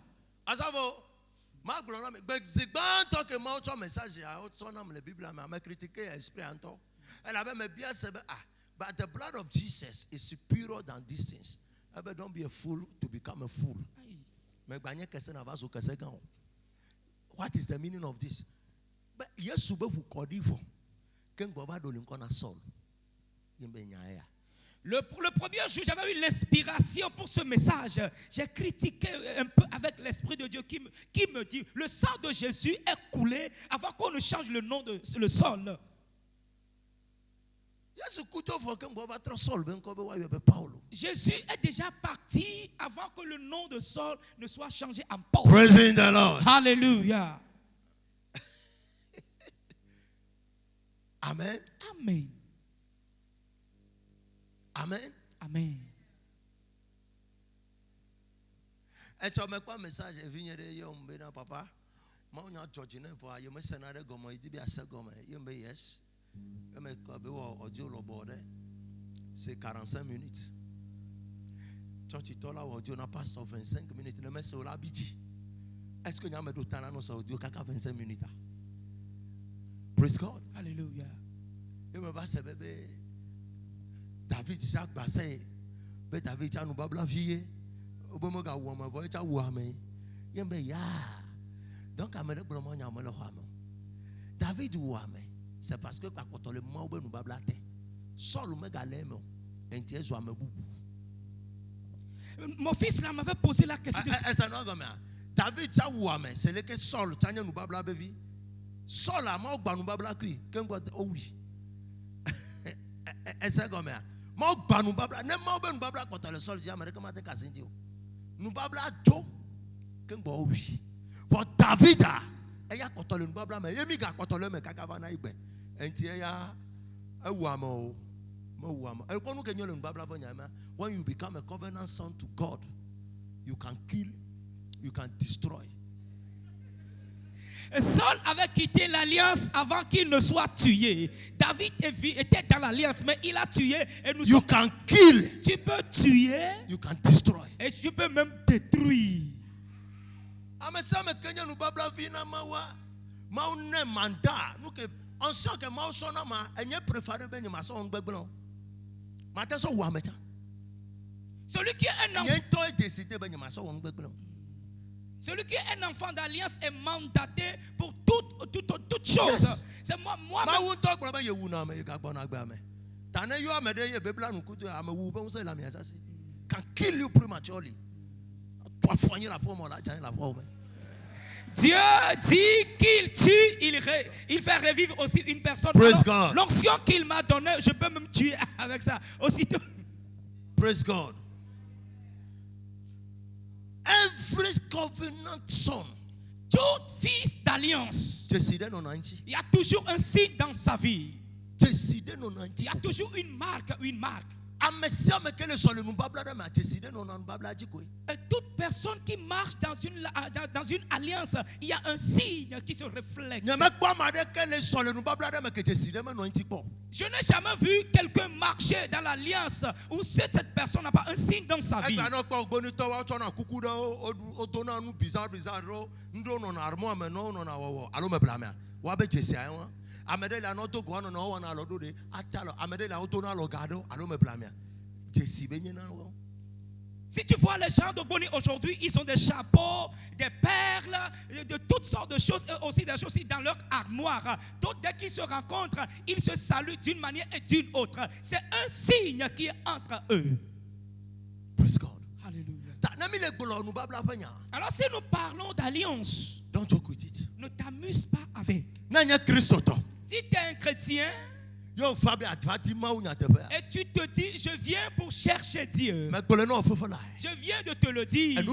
But the blood of Jesus is purer than these things. Don't be a fool to become a fool. What is the meaning of this? Le premier jour, j'avais eu l'inspiration pour ce message. J'ai critiqué un peu avec l'Esprit de Dieu qui me dit le sang de Jésus est coulé avant qu'on ne change le nom de le sol. Jésus est déjà parti avant que le nom de Saul ne soit changé en Paul. Praising the Lord. Hallelujah. Amen. Amen. Amen. Amen. Et tu as quoi message papa? Yes. C'est 45 minutes. Church est là audio na pasteur 25 minutes. Le message au labiji. Est-ce que nous avons d'autres temps dans audio 25 minutes? Praise God. Hallelujah. Et me va se bébé David Jacques Bassé. Be David a nous babla vie. Obomo ga wo ma voye cha wo ame. Yembe ya. Donc amele blomo nya amele ho ame. David wo ame. C'est parce que quand on le mot nous babla te. Saul me galème. Mon fils là m'avait posé la question. Essa no go me. David cha wo ame, c'est le que Saul tanya nu babla bevi. Saul a ma gba nu babla kui, ken go o wi. Essa go me. Ma gba nu babla, ne ma be nu babla kota le Saul ji America ma te kasinji o. Nu babla jo ken go o wi. For David eya kota le nu babla me, yemi ga kota le me kaka va na igbe. Enti eya ewu ame o. When you become a covenant son to God, you can kill, you can destroy. Saul avait quitté l'alliance avant qu'il ne soit tué. David était dans l'alliance, mais il a tué. Et nous you can kill. Tu peux tuer. You can destroy. Et tu peux même détruire. Celui qui est un enfant d'alliance est mandaté pour toute chose. Yes. C'est moi. Can kill you prematurely. Dieu dit qu'il tue, il fait revivre aussi une personne. Praise God. L'onction qu'il m'a donnée, je peux même tuer avec ça aussitôt. Praise God. Every covenant son, Tout fils d'alliance, il y a toujours un signe dans sa vie. Il y a toujours une marque. Et toute personne qui marche dans une alliance, il y a un signe qui se reflète. Je n'ai jamais vu quelqu'un marcher dans l'alliance où cette personne n'a pas un signe dans sa vie. Si tu vois les gens de Boni aujourd'hui, ils ont des chapeaux, des perles, de toutes sortes de choses, et aussi des choses dans leur armoire. Donc dès qu'ils se rencontrent, ils se saluent d'une manière et d'une autre. C'est un signe qui est entre eux. Praise God. Alléluia. Alors si nous parlons d'alliance, Don't joke with it. ne t'amuse pas avec. Si tu es un chrétien et tu te dis, je viens pour chercher Dieu, je viens de te le dire.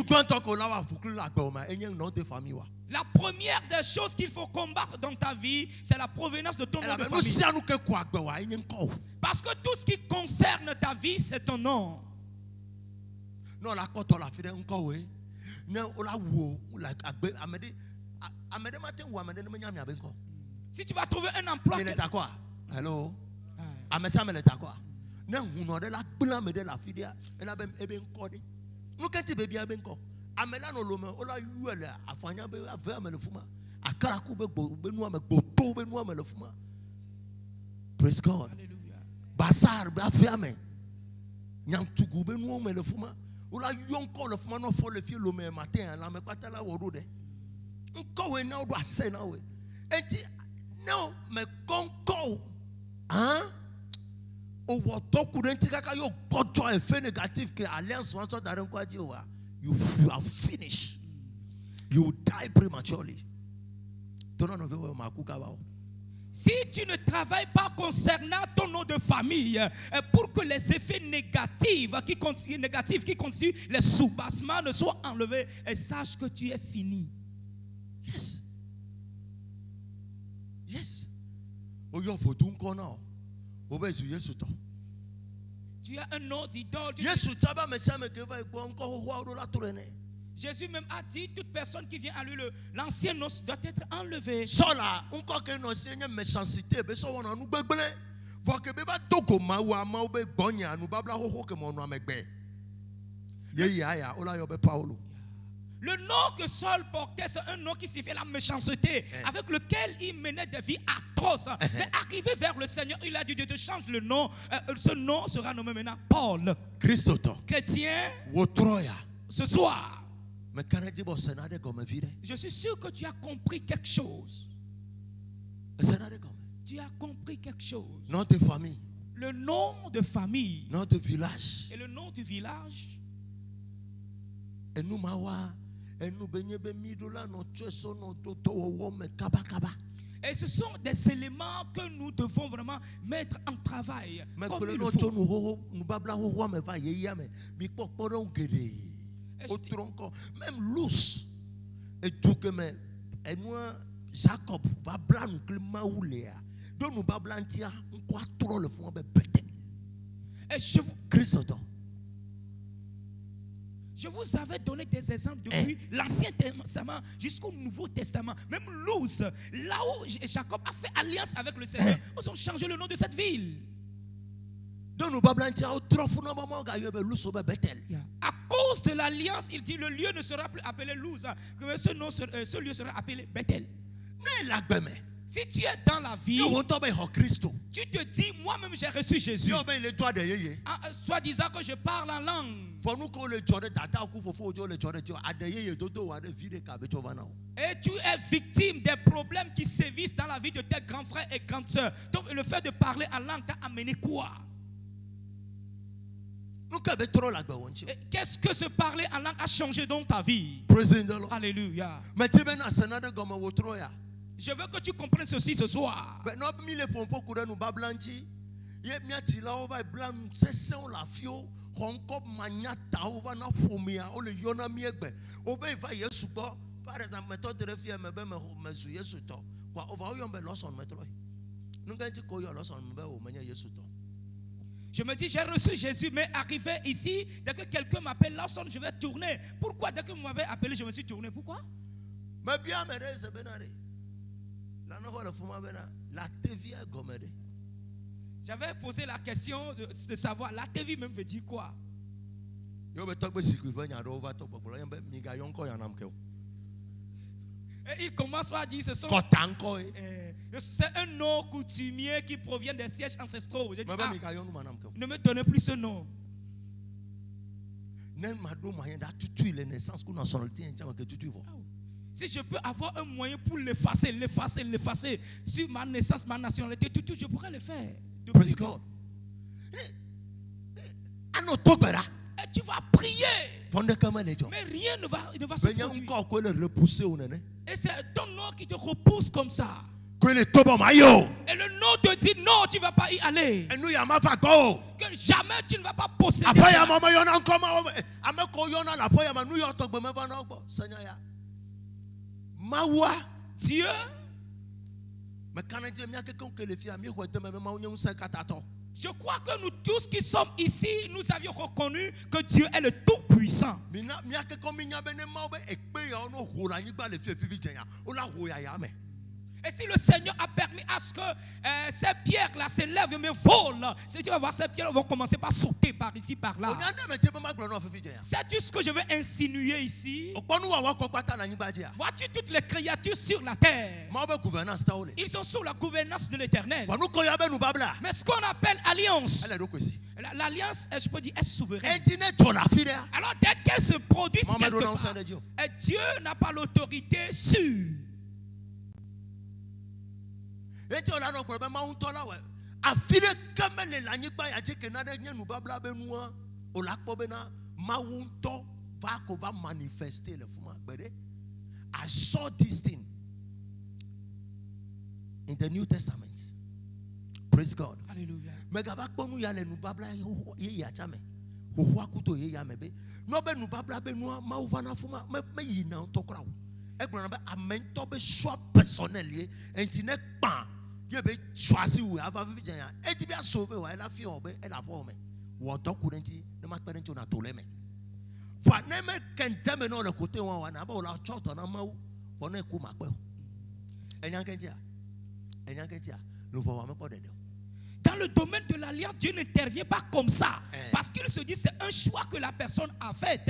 La première des choses qu'il faut combattre dans ta vie, c'est la provenance de ton nom de famille. Parce que tout ce qui concerne ta vie, c'est ton nom. Si tu vas trouver un emploi, hello. Praise God. Basar bafiame. Nyamtugu benu me le fuma. Ola yonko le fuma no fo le fie lo me matin la me patala worode. Nko we na do ase na we. Enti no me konko. Hein? O woto kurenti kaka yo bojo efe negative ke alliance wan so dare nkwa ji wa. You are finished. You will die prematurely. Don't know where makuka ba. Si tu ne travailles pas concernant ton nom de famille, pour que les effets négatifs qui constituent les soubassements ne soient enlevés, et sache que tu es fini. Yes. Yes. Tu as un nom d'idole. Jésus même a dit, toute personne qui vient à lui, l'ancien nom doit être enlevé. Le nom que Saul portait, c'est un nom qui signifie la méchanceté, avec lequel il menait des vies atroces. Mais arrivé vers le Seigneur, il a dit, Dieu te change le nom. Ce nom sera nommé maintenant Paul. Chrétien, ce soir, je suis sûr que tu as compris quelque chose. Tu as compris quelque chose. Nom de famille. Le nom de famille. Nom de village. Et le nom du village. enu mawa enu benye be midola no tcheso no toto wo me kaba kaba. Et ce sont des éléments que nous devons vraiment mettre en travail. Mais Comme que il le faut. nous babla ho me va ye me mi pokporo ngede. Au tronc même loose et tout que mais et nous Jacob va blanc nous maoulea. Donc nous babla ntia on quoi trop le fond be bete. Et je vous avais donné des exemples depuis l'Ancien Testament jusqu'au Nouveau Testament. Même Luz, là où Jacob a fait alliance avec le Seigneur, ils ont changé le nom de cette ville. À cause de l'alliance, il dit le lieu ne sera plus appelé Luz, que ce lieu sera appelé Bethel. Si tu es dans la vie, tu te dis, moi-même j'ai reçu Jésus. Soit disant que je parle en langue. Et tu es victime des problèmes qui sévissent dans la vie de tes grands frères et grandes sœurs. Donc le fait de parler en langue t'a amené quoi? Qu'est-ce que ce parler en langue a changé dans ta vie? Alléluia. Je veux que tu comprennes ceci ce soir. Par exemple, méthode de refuge me souiller sur toi. Quoi, on va y en loss on métro. Nous Je me dis, j'ai reçu Jésus, mais arrivé ici, dès que quelqu'un m'appelle Lawson, je vais tourner. Pourquoi? Dès que vous m'avez appelé, je me suis tourné. Pourquoi? Mais bien, mais c'est bénaré. La TV est gommée. J'avais posé la question de savoir, la TV même veut dire quoi? Et il commence par dire, c'est un nom coutumier qui provient des sièges ancestraux. J'ai dit, ne me donnez plus ce nom. Si je peux avoir un moyen pour l'effacer sur ma naissance, ma nationalité, tout, je pourrais le faire. Praise God. Et tu vas prier. Mais rien ne va se produire. Et c'est ton nom qui te repousse comme ça. Et le nom te dit non, tu ne vas pas y aller. Que jamais tu ne vas pas posséder. Dieu. Je crois que nous tous qui sommes ici, nous avions reconnu que Dieu est le Tout-Puissant. Et si le Seigneur a permis à ce que ces pierres-là s'élèvent et me volent, si tu vas voir, ces pierres vont commencer par sauter par ici, par là. Sais-tu ce que je veux insinuer ici? Vois-tu toutes les créatures sur la terre? Ils sont sous la gouvernance de l'Éternel. Mais ce qu'on appelle alliance, l'alliance, je peux dire, est souveraine. Alors dès qu'elle se produit quelque part, Dieu n'a pas l'autorité sur. Et tu as là, I saw this thing in the New Testament. Praise God. Hallelujah. Dans le domaine de l'alliance, Dieu n'intervient pas comme ça. Parce qu'il se dit c'est un choix que la personne a fait.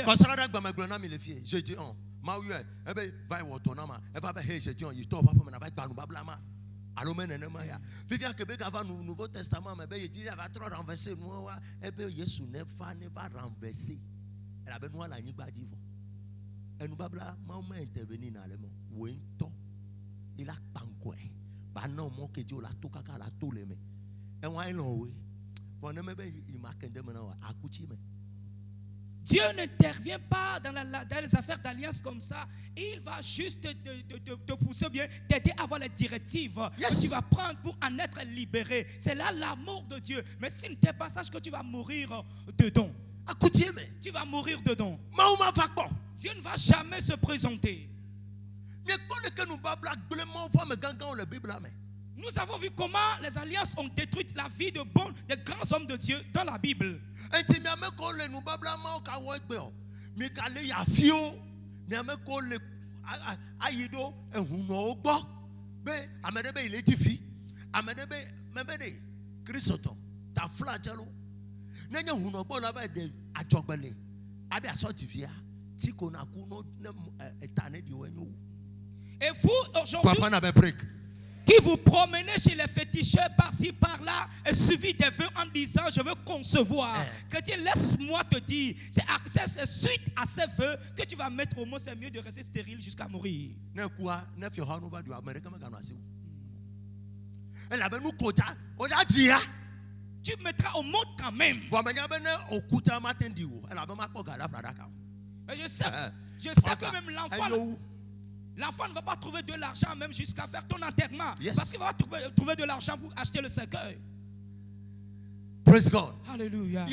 Nouveau Testament, il va trop renverser. Jésus ne va renverser. Et nous babla, maman intervenir dans le monde. Il a pancoué. Banon mon que Dieu la tout caca la tout les mains. Et moi il en oui. Il m'a qu'un démon à coucher. Dieu n'intervient pas dans les affaires d'alliance comme ça. Il va juste te pousser bien, t'aider à avoir les directives que tu vas prendre pour en être libéré. C'est là l'amour de Dieu. Mais si ne t'es pas, sache que tu vas mourir dedans. Tu vas mourir dedans. Dieu ne va jamais se présenter. Nous avons vu comment les alliances ont détruit la vie de des grands hommes de Dieu dans la Bible. Et vous aujourd'hui qui vous promenez chez les féticheurs par-ci par-là et suivi des vœux en disant je veux concevoir. Chrétien, laisse-moi te dire, c'est suite à ces vœux que tu vas mettre au mot, c'est mieux de rester stérile jusqu'à mourir. Tu mettras au monde quand même. Mais je sais que même l'enfant ne va pas trouver de l'argent même jusqu'à faire ton enterrement. Parce qu'il va trouver de l'argent pour acheter le cercueil. Praise God. Alléluia.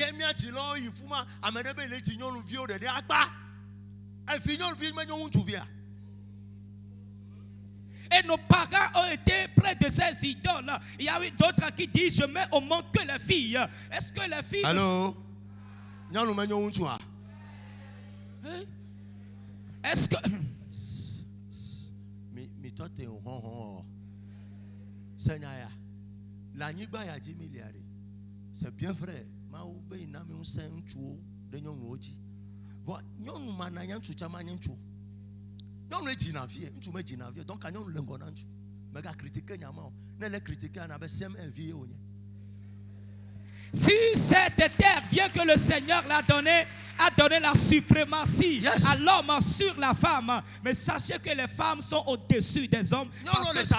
Et nos parents ont été près de ces idoles. Il y a eu d'autres qui disent je mets au monde que les filles. Est-ce que les filles... Allô? Est-ce que... C'est bien vrai. Si cette terre, bien que le Seigneur l'a donné, a donné la suprématie à l'homme sur la femme, mais sachez que les femmes sont au-dessus des hommes. En réalité,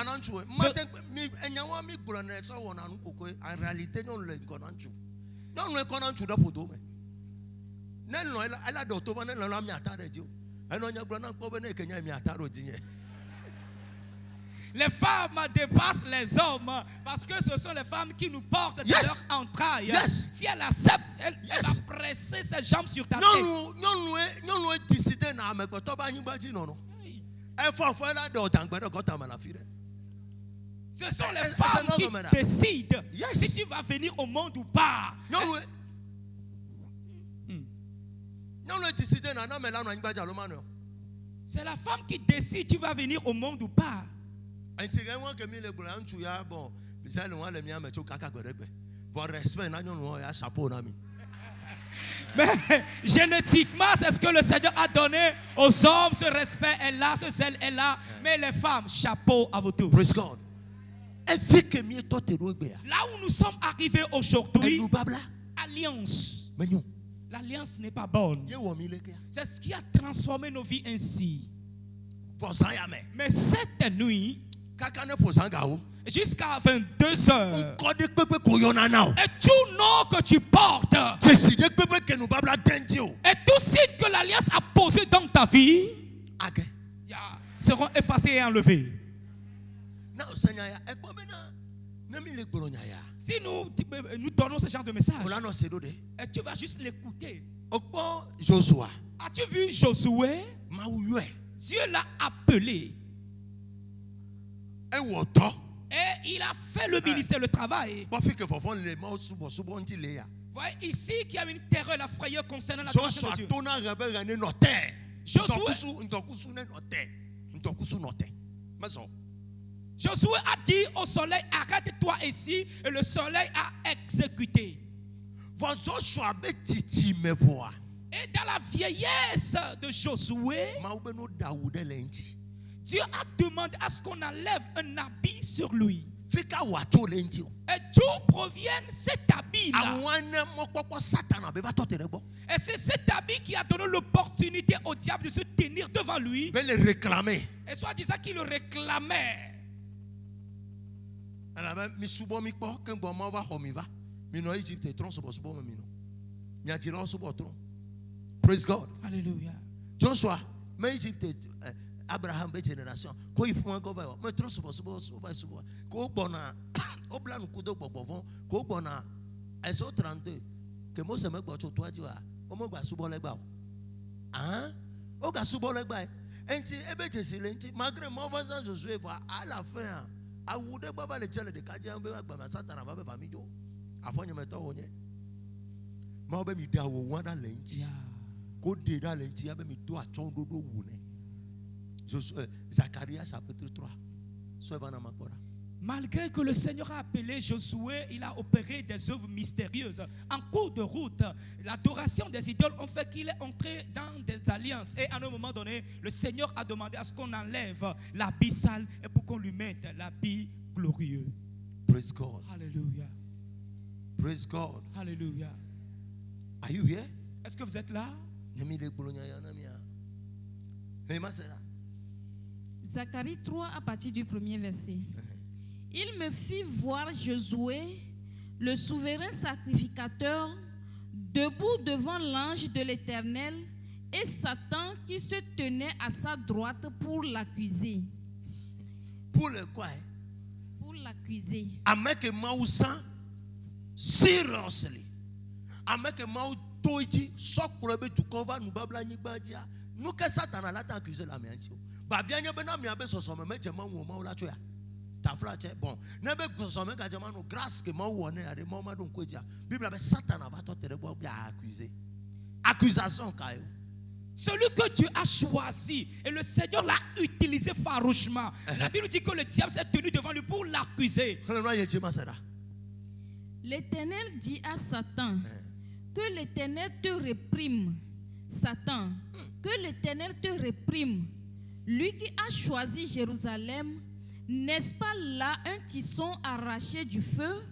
les femmes dépassent les hommes parce que ce sont les femmes qui nous portent de leur entrailles. Si elle accepte, elle va presser ses jambes sur ta tête. Ce sont les femmes qui décident si tu vas venir au monde ou pas. C'est la femme qui décide si tu vas venir au monde ou pas. Mais génétiquement, c'est ce que le Seigneur a donné aux hommes. Ce respect est là, ce zèle est là. Mais les femmes, chapeau à vous tous. Praise God. Là où nous sommes arrivés aujourd'hui, alliance. L'alliance n'est pas bonne. C'est ce qui a transformé nos vies ainsi. Mais cette nuit, jusqu'à 22 heures, et tout nom que tu portes, et tout signe que l'alliance a posé dans ta vie, seront effacés et enlevés. Si nous donnons ce genre de message, et tu vas juste l'écouter. As-tu vu Josué? Dieu l'a appelé. Et il a fait le ministère, le travail. Voyez ici qu'il y a une terreur, la frayeur concernant la création de Dieu. Josué a dit au soleil, arrête-toi ici, et le soleil a exécuté. Et dans la vieillesse de Josué, Dieu a demandé à ce qu'on enlève un habit sur lui. Et d'où provient cet habit-là? Et c'est cet habit qui a donné l'opportunité au diable de se tenir devant lui. Et soit disant qu'il le réclamait. Praise God. Alléluia. Joshua, mais Egypte, Abraham, be génération. Ko ifun ko ba, mais trop subo. Ko bona, o plan ku do gbogbo ko bona Exode 32. Que mo se me gbo cho toaju a, o mo gba subo legba o. O ga subo legba. Enti ebe jesi le enti malgré mo façon Josué va à la fin. Awude baba le chele de kaje be gba ma satana ba be fa mi jo. Afonye meto wonye. Ma obe mi da wo wan da le enti. Ko de da le enti abe mi do achon dodo wu ne. Zacharie chapitre 3. Malgré que le Seigneur a appelé Josué, il a opéré des œuvres mystérieuses. En cours de route, l'adoration des idoles ont fait qu'il est entré dans des alliances. Et à un moment donné, le Seigneur a demandé à ce qu'on enlève l'habit sale et pour qu'on lui mette l'habit glorieux. Praise God. Alléluia. Praise God. Alléluia. Are you here? Est-ce que vous êtes là? Zacharie 3 à partir du premier verset. Il me fit voir Josué, le souverain sacrificateur, debout devant l'ange de l'Éternel et Satan qui se tenait à sa droite pour l'accuser. Pour le quoi? Pour l'accuser. Avec Maousan, seriously. Avec Maou Toiji, sok pour le tout kova nous babla ni badia. Nous que Satan a l'attend accuser la mienne. Ba bien y a ben ami abe so so me jema wo ma la choya. Ta fla che bon. Na be so me ga jema no grâce que ma wo na ade ma ma don ko dia. Bible be Satan va te te bo bien accuser. Accusation kayo. Celui que Dieu a choisi et le Seigneur l'a utilisé farouchement. La Bible dit que le diable s'est tenu devant lui pour l'accuser. L'Éternel dit à Satan, que l'Éternel te réprime. Satan, que l'Éternel te réprime. Lui qui a choisi Jérusalem, n'est-ce pas là un tisson arraché du feu?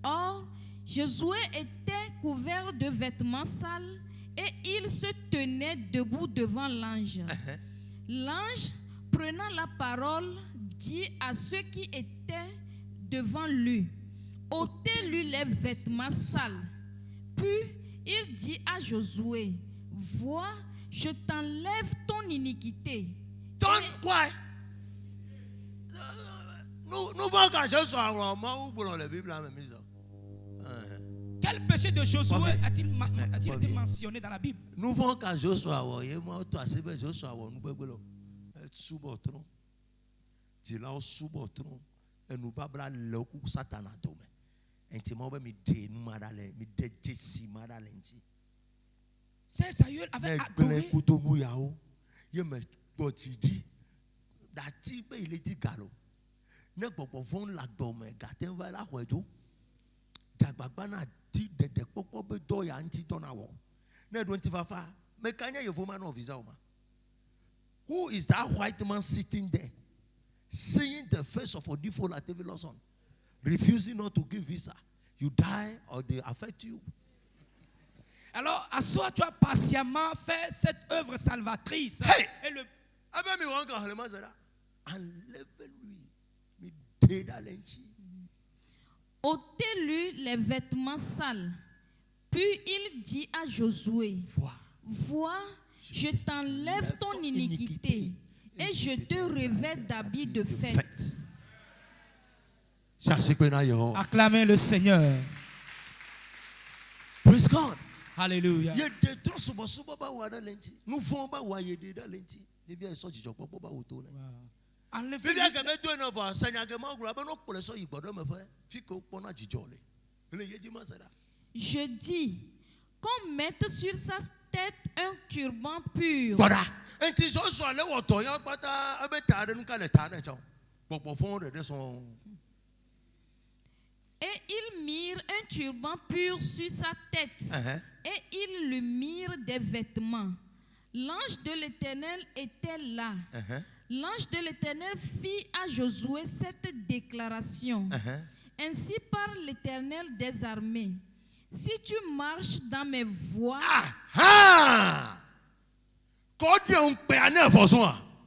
Or, Josué était couvert de vêtements sales et il se tenait debout devant l'ange. L'ange, prenant la parole, dit à ceux qui étaient devant lui, ôtez-lui les vêtements sales. Puis il dit à Josué, vois, je t'enlève ton iniquité. Ton quoi? Nous voyons quand je suis à Roma ou dans la Bible à la maison. Quel péché de Josué a-t-il été mentionné dans la Bible? Nous voyons quand je suis à Roma, toi c'est bien je suis à Roma, nous pouvons sous botron. Tu l'as sous botron et nous pas blanc le coup Satan a tombé. Intimement me dé nous madale, me dé Jessie madale. C'est Saül avait adoré. Il me dit dati be il dit galo ne gbogbo von la dome gaten va la hwejo dagbagba na di de popo be do ya nti to na wo ne do nti fafa me kanya ye voma no visa oma. Who is that white man sitting there seeing the face of Odifo Latevilo son refusing not to give visa? You die or they affect you. Alors, à soi, tu as patiemment fait cette œuvre salvatrice. Hey! Et le ôtez-lui les vêtements sales. Puis il dit à Josué, vois, je t'enlève ton iniquité et je te revêts d'habits de fête. Acclamez le Seigneur. Praise God. Alléluia. Je dis qu'on mette sur sa tête un turban pur. Et ils mirent un turban pur sur sa tête. Et ils lui mirent des vêtements. L'ange de l'Éternel était là. L'ange de l'Éternel fit à Josué cette déclaration. Ainsi parle l'Éternel des armées. Si tu marches dans mes voies...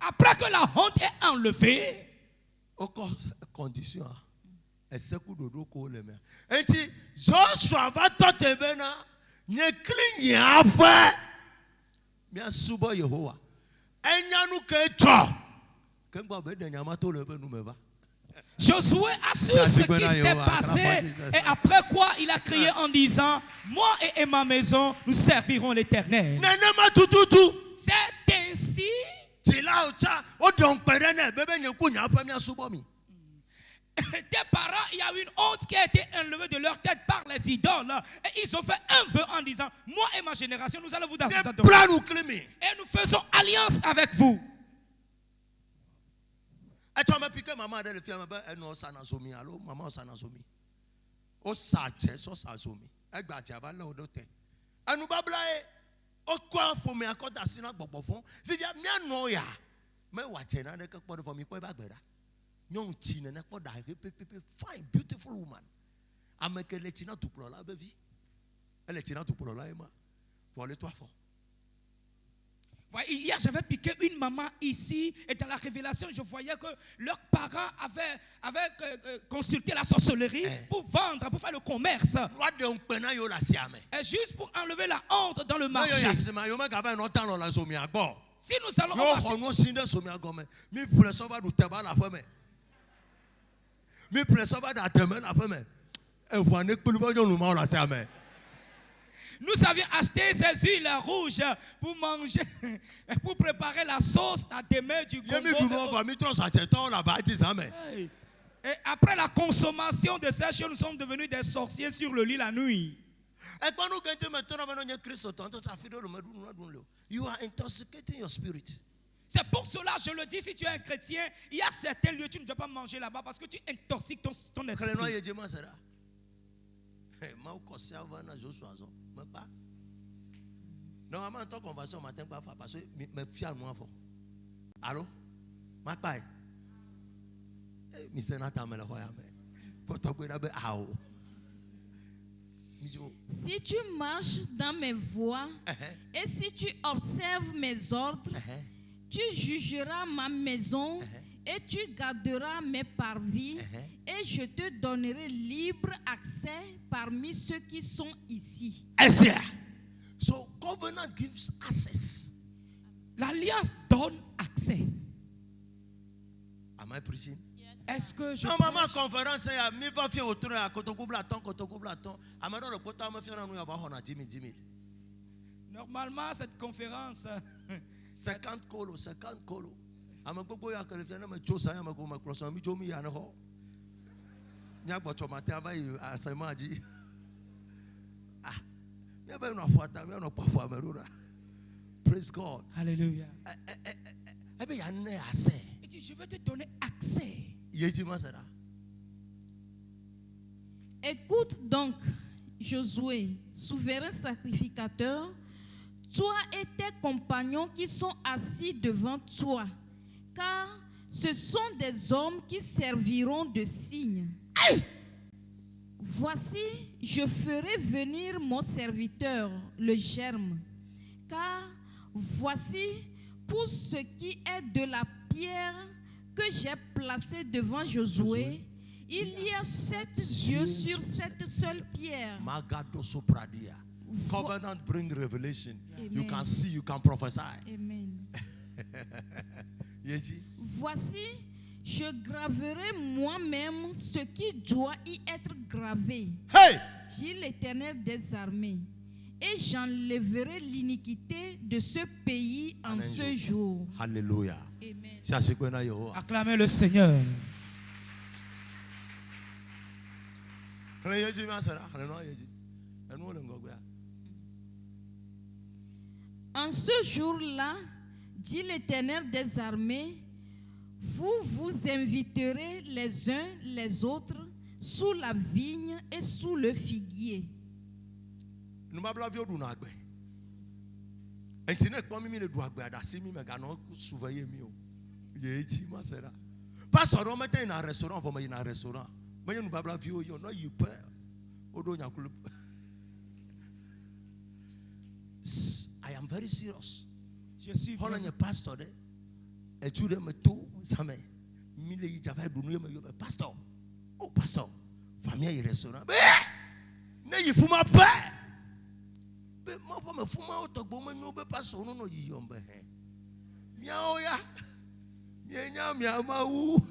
Après que la honte est enlevée, condition. Joshua va te bena. Ne cligne après Mia suba Yehowa. Enyanu ke cho. Kengba be de nyama to le be nu meva. Josué a su ce qui s'était passé et après quoi il a crié en disant moi et ma maison nous servirons l'Éternel. C'est ainsi tes parents, il y a une honte qui a été enlevée de leur tête par les idoles et ils ont fait un vœu en disant moi et ma génération nous allons vous adorer et nous faisons alliance avec vous. Maman de le faire maman sanasomi allo maman sanasomi o sache so sasomi egba ti aba le odote anu babla e o kwa fo me akoda sina gbogbo fun vivia mi anu ya me wa che na de ke po fo mi po ba gbera nyon ti ne po da fine beautiful woman ameke le ti na tuplo la be vi ele ti na tuplo la e ma fo le toi fort. Hier, j'avais piqué une maman ici et dans la révélation, je voyais que leurs parents avaient consulté la sorcellerie pour vendre, pour faire le commerce. Et juste pour enlever la honte dans le marché. Si nous allons nous avions acheté ces huiles rouges pour manger, pour préparer la sauce à demain du Congo. Et après la consommation de ces choses, nous sommes devenus des sorciers sur le lit la nuit. You are intoxicating your spirit. C'est pour cela, je le dis, si tu es un chrétien, il y a certains lieux où tu ne dois pas manger là-bas parce que tu intoxiques ton esprit. Non, maman, en tant qu'on va sur matin, parce que me fie à moi fort. Allô? Ma paille. Si tu marches dans mes voies et si tu observes mes ordres, tu jugeras ma maison et tu garderas mes parvis et je te donnerai libre accès parmi ceux qui sont ici. So covenant gives access. L'alliance donne accès. Am I preaching? Est-ce que je... Non, maman, conférence, mi va faire autour à Kotokublaton. Amado le quota me fait nous avoir 10 000. Normalement, cette conférence... 50 colo. Amagogo ya kelefiana me chosa ya mago makroso mi jomi ya no. Nya gboto mate abayi asemaji. Ah. Me ba no afuata, me no pafo amerura. Praise God. Hallelujah. Ebe ya ne ase. Je vais te donner accès. Écoute donc, Josué, souverain sacrificateur, toi et tes compagnons qui sont assis devant toi, car ce sont des hommes qui serviront de signe. Voici, je ferai venir mon serviteur, le germe, car voici, pour ce qui est de la pierre que j'ai placée devant Josué, il y a 7 yeux sur cette seule pierre. Covenant bring revelation. Amen. You can see, you can prophesy. Amen. Voici, je graverai moi-même ce qui doit y être gravé, dit l'Éternel des armées, et j'enlèverai l'iniquité de ce pays en ce jour. Alléluia. Amen. Acclamez le Seigneur. En ce jour-là, dit l'Éternel des armées, vous vous inviterez les uns les autres sous la vigne et sous le figuier. I am very serious. Je suis Honoring a pastor there. A children me too, some mille java do no me pastor. Oh pastor, family restaurant. Ne you fuma pa. be ma pa me fuma o to gbo me no be pastor no no yiyom be he miao ya mienya miama wu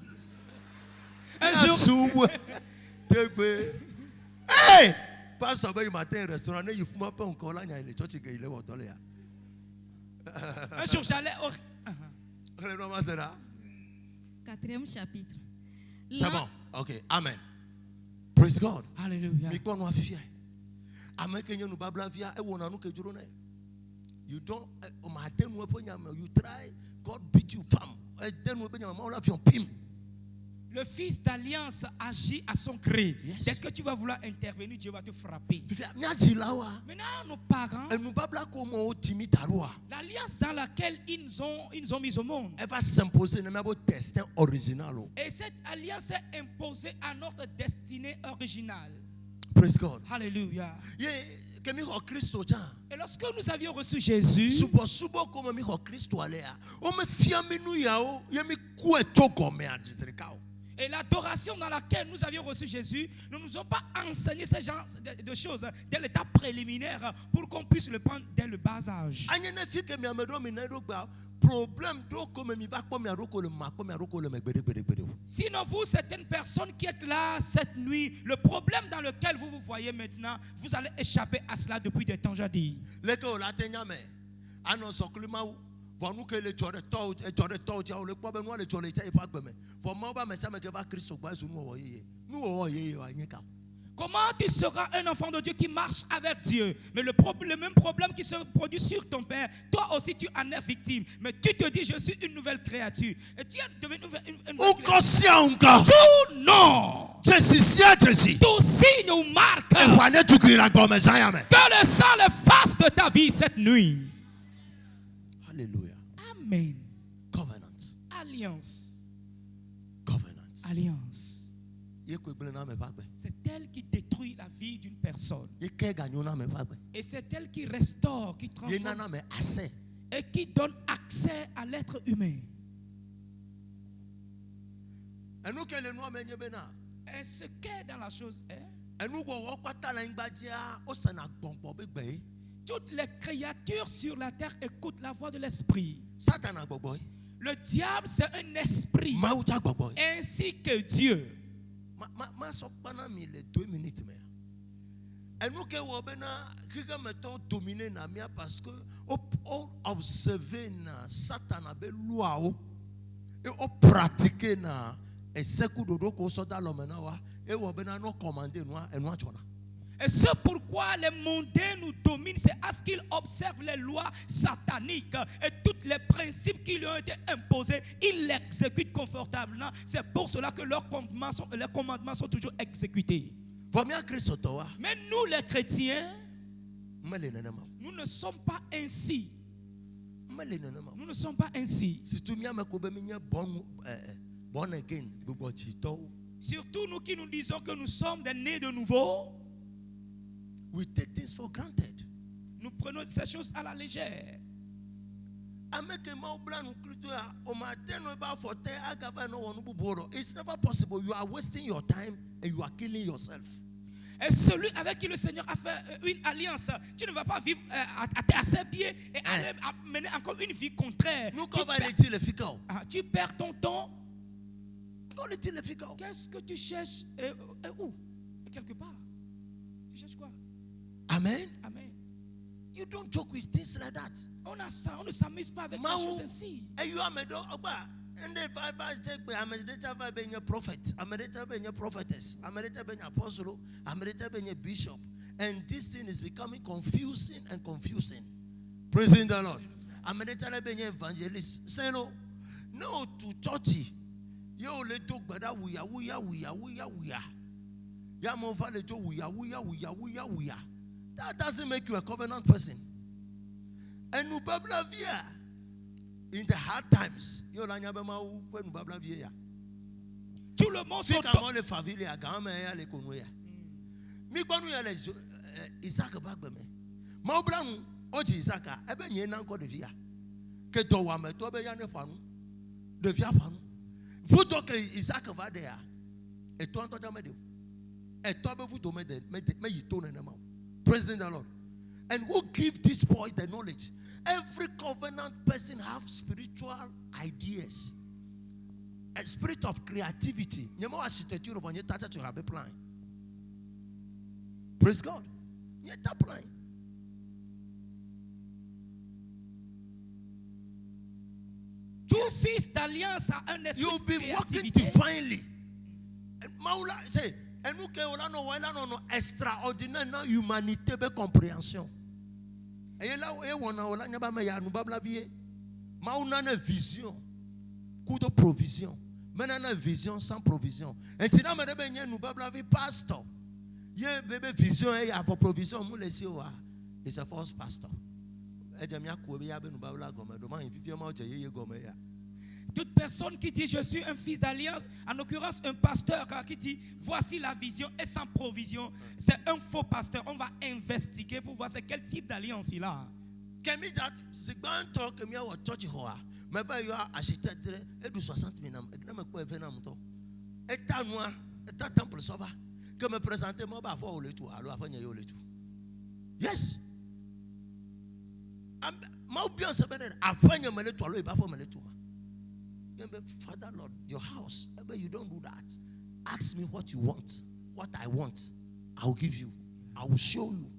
Un jour, hey pastor be matin restaurant ne yifuma pa encore là nya ile church ge ile wo dole ya un jour j'allais au... le nom c'est là 4e chapitre. c'est bon OK amen praise God Alléluia. mi ko no afifia amen ke nyanu babla via e wona no ke juro na you don't o ma tenu e ponya you try God beat you fam e tenu e ponya ma o la fion pim. Le fils d'alliance agit à son gré. Yes. Dès que tu vas vouloir intervenir, Dieu va te frapper. Maintenant, Nos parents, l'alliance dans laquelle ils ont mis au monde. Elle va s'imposer notre destin original. Et cette alliance est imposée à notre destinée originale. Praise God. Alléluia. Et Et lorsque nous avions reçu Jésus, et l'adoration dans laquelle nous avions reçu Jésus, nous ne nous ont pas enseigné ce genre de choses dès l'état préliminaire pour qu'on puisse le prendre dès le bas âge. Sinon, vous, certaines personnes qui êtes là cette nuit, le problème dans lequel vous vous voyez maintenant, vous allez échapper à cela depuis des temps jadis. Comment tu seras un enfant de Dieu qui marche avec Dieu? Mais le même problème qui se produit sur ton père, toi aussi tu en es victime. Mais tu te dis, je suis une nouvelle créature. Et tu es devenu une nouvelle créature. Tout non. Tout signe ou marque que le sang le fasse de ta vie cette nuit. Alléluia. Amen. Covenant. Alliance. Covenant. Alliance. C'est elle qui détruit la vie d'une personne. Et c'est elle qui restaure, qui transforme et qui donne accès à l'être humain. Et ce qu'est dans la chose est, toutes les créatures sur la terre écoutent la voix de l'esprit. Le diable, c'est un esprit, ainsi que Dieu. Les 2 minutes mais et nous que dominer na mia parce que observer na Satan a loi et pratiquer na et ce coup de ko so dans l'homme na wa et no commander nous et nous chona. Et c'est pourquoi les mondains nous dominent, c'est à ce qu'ils observent les lois sataniques et tous les principes qui leur ont été imposés, ils l'exécutent confortablement. C'est pour cela que leurs commandements sont toujours exécutés. Mais nous les chrétiens, nous ne sommes pas ainsi. Nous ne sommes pas ainsi. Surtout nous qui nous disons que nous sommes des nés de nouveau. We take this for granted. Nous prenons ces choses à la légère. It's never possible. You are wasting your time and you are killing yourself. Et celui avec qui le Seigneur a fait une alliance, tu ne vas pas vivre à ses pieds et aller mener encore une vie contraire. Tu perds ton temps. Qu'est-ce que tu cherches et où? Et quelque part. Tu cherches quoi? Amen. Amen. You don't joke with things like that. On ne s'amuse pas avec des choses ainsi. And you are and the Bible being a prophet, being a prophetess, being an apostle, being a bishop. And this thing is becoming confusing and confusing. Praising the Lord. Being an evangelist. Say no to churchy. Yo le talk but that we are. That doesn't make you a covenant person. And nous babla via in the hard times. Yo la nyabema ou nous babla via. Tout le monde sont comment les familles à grand mère les konouya. Mi kwanu ya les Isaac bagbeme. Ma oblanu oji Isaac e be nye na encore de via. Que to wa me to be ya ne fanu. De via fanu. Vous donc Isaac va there. Et toi entend jamais de. Et toi be vous tomber de mais yito na ma. Praise the Lord. And who give this boy the knowledge? Every covenant person have spiritual ideas. A spirit of creativity. Praise God. Tout fils d'alliance a un esprit You'll de be walking créativité. divinely. And Maula say, and nous que no extraordinaire na humanité be compréhension. Et là e wona ola nyaba me ya nu babla vie. Mauna na vision. Coup de provision. Maintenant na vision sans provision. Et tina me de be nya nu babla vie pastor. Ye bebe vision e ya for provision mu lesi o a. It's a false pastor. Toute personne qui dit je suis un fils d'alliance, en l'occurrence un pasteur qui dit voici la vision et sans provision, c'est un faux pasteur. On va investiguer pour voir c'est quel type d'alliance il a. Yes. Father Lord, your house, you don't do that. Ask me what you want. What I want, I will give you. I will show you.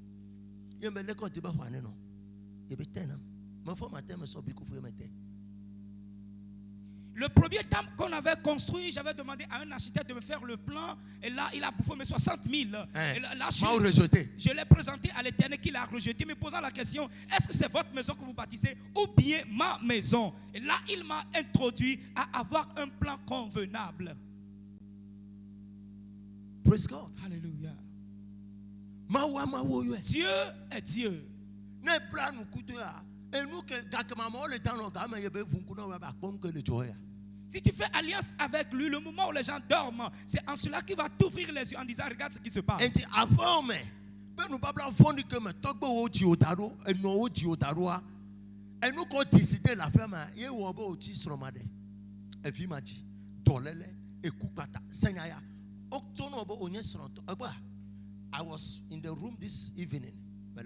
Le premier temple qu'on avait construit, j'avais demandé à un architecte de me faire le plan. Et là, il a bouffé mes 60 000. Et là, je l'ai présenté à l'Éternel qui l'a rejeté, me posant la question, est-ce que c'est votre maison que vous bâtissez ou bien ma maison? Et là, il m'a introduit à avoir un plan convenable. Praise God. Alléluia. Dieu est Dieu. Si tu fais alliance avec lui, le moment où les gens dorment, c'est en cela qu'il va t'ouvrir les yeux en disant regarde ce qui se passe. I was in the room this evening. I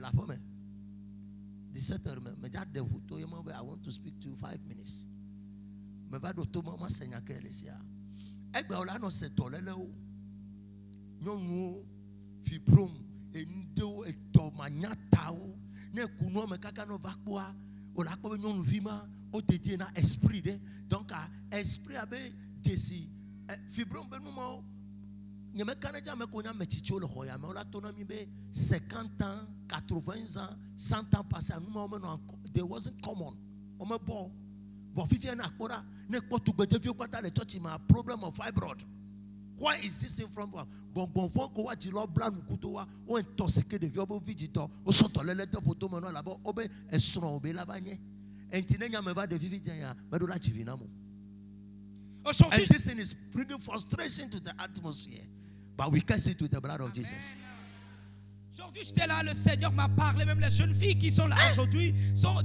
want to speak to you 5 minutes. Fibrom, endo, etomanyatao, ne kuno me kaka no vakboa, o la ko nyon vima, o tete na esprit de, donc esprit abe desi, fibrom be numo, nyame kanaja me konya me chicho le hoya, me o la tona mi be 50 ans, 80 ans, 100 ans passé, numo me no, there wasn't common, o me bo, vo fifi na akora, ne ko tu gbeje fi o pata le church ma problem of fibroid. Why is this in front of bon ko wa jilo blan kuto wa o intoxiqué de viobo vigito o soto lele to poto mo no labo obe esron obe lavanye entine nya me va de vivi ya me do la chivina mo. And this thing is bringing frustration to the atmosphere, but we cast it with the blood of Jesus. Aujourd'hui, j'étais là, le Seigneur m'a parlé, même les jeunes filles qui sont là aujourd'hui sont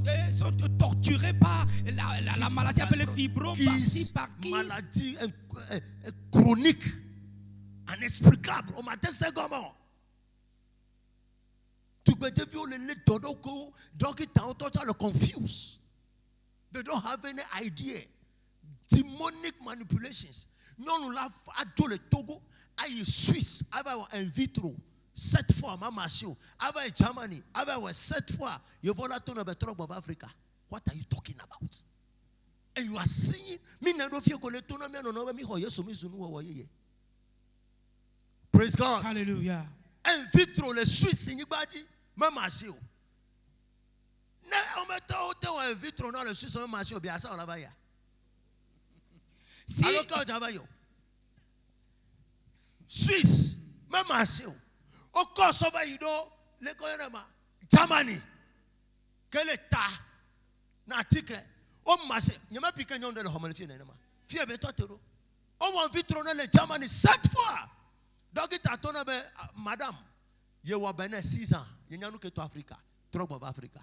torturées par la maladie appelée fibrome, par-ci, par-ci. Maladie chronique, inexplicable. Au matin, c'est comment? Tu peux te violer les dodo, donc ils le confuse. They don't have any idea. Demonic manipulations. Non, nous l'avons fait le Togo, à Suisse, avec un vitro. 7 fois, ma machine, avec Germany, avec 7 fois, you vola ton of Africa. What are you talking about? And you are singing, praise God. Hallelujah. In vitro, le Suisse, ni badi, ma machine. Ne, on met un vitro, non, le Suisse, ma machine, bien ça, on la va y. Si, alors quand j'avais Suisse, ma machine. Au Kosovo, you know, les Koyama, Germany, quel état, n'article, au marché, il n'y a pas piqué de la homophile. Fier de toi, on va vite tourner les Germany 7 fois. Donc, il t'a tourné, madame, il y a ben 6 ans, il y a nous que toi, Africa, trop of Africa.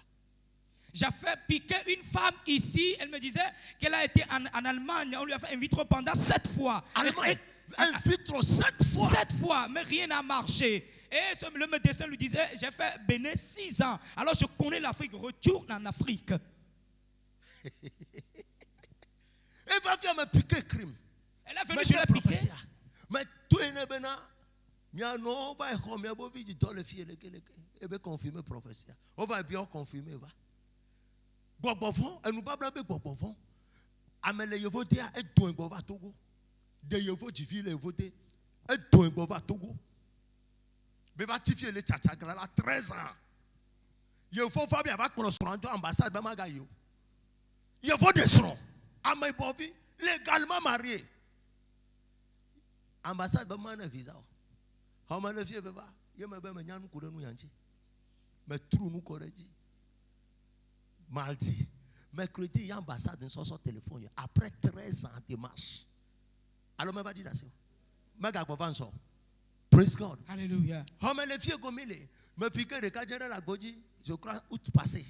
J'ai fait piquer une femme ici, elle me disait qu'elle a été en Allemagne, on lui a fait un vitro pendant 7 fois. Allemagne, un vitro 7 fois. 7 fois, mais rien n'a marché. Et le médecin lui disait, j'ai fait Bénin 6 ans. Alors je connais l'Afrique, retourne en Afrique. Elle va faire me piquer crime. Elle est venue sur la piquer. Mais tout est bien. Mia no va comme mia bovi di dans le fiel et be confirmer prophétie. On va bien confirmer va. Bobofon, et nous pas blabé bobofon. Amele yevo dia et doin bova Togo. De yevo di ville voté et doin bova Togo. Be va tifier le tchatchagla la 13 ans. Yevo Fabien va pour restaurant ambassade ba magayo. Yevo desron. Amay bovi légalement marié. Ambassade ba mana visa. Mais trou nous corrige. Mardi, mercredi, il y a ambassade dans son téléphone. Après 13 ans de marche. Alors, je vais dire ça. Praise God. Alléluia. Les filles comme il est. Mais puis que les cadres la Goji, je crois, août passé.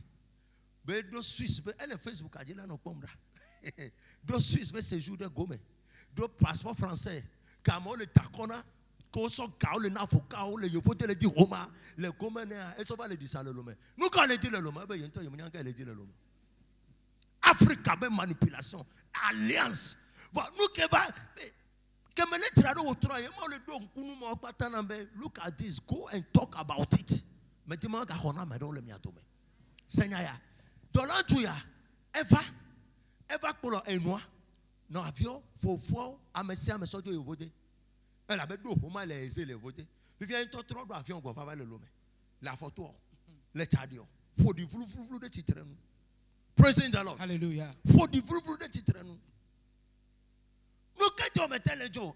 Mais deux Suisses, elle est Facebook, elle est là, non, comme là. Deux Suisses, mais c'est jour de gomme. Deux passeports français. Comme le Takona. Quand on le nafoka, le yofote le dit Roma, le communes, et ça va le dire ça le lomé. Nous quand le dit le lomé, ben yento yemanya quand le dit le lomé. Afrique ben manipulation, alliance. Voilà, nous qui va, que me le tirado au trois, moi le don kunu mo patana ben. Look at this, go and talk about it. Mais dis-moi qu'on a maintenant le miatome. Seigneur, dans l'enjouya, Eva pour le noir, non avion, faut à messia me sortir au voter. Elle avait deux hommes les voter. Il vient de trop d'avions pour faire le lomé. La photo, les tchadios. Faut du flou de titre. Praise the Lord. Alléluia. Faut du flou de titre. Nous, quand on mettait les gens,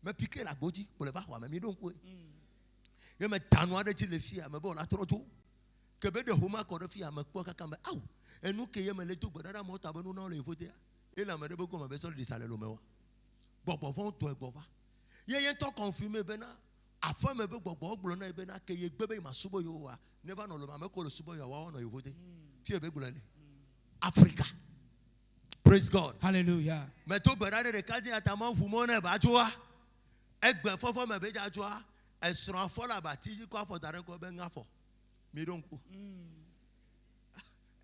mais piquer la goji pour le voir, mais donc, il me tanoir de les filles, mais bon, la trop tôt. Que ben de hommes qu'on a fait à me quoi qu'à me. Et nous qui aimons les tout, mais dans mon tableau, nous les voter. Et la mère de beaucoup m'a besoin de saler le méo. Bon, toi, bon, va. Il y a un temps confirmé, Bena. Afin me be gbogbo gbolo Bena que ye gbebe ma subo yo wa. Never know le ma ko le subo yo wa no yo vote. Tie be gbolo ni. Africa. Praise God. Hallelujah. Mais to gbara de kaji atama fumo na ba joa. Egbe fofo me be ja joa. Esron fo la ba ti ko afo dare ko be ngafo. Mi donku.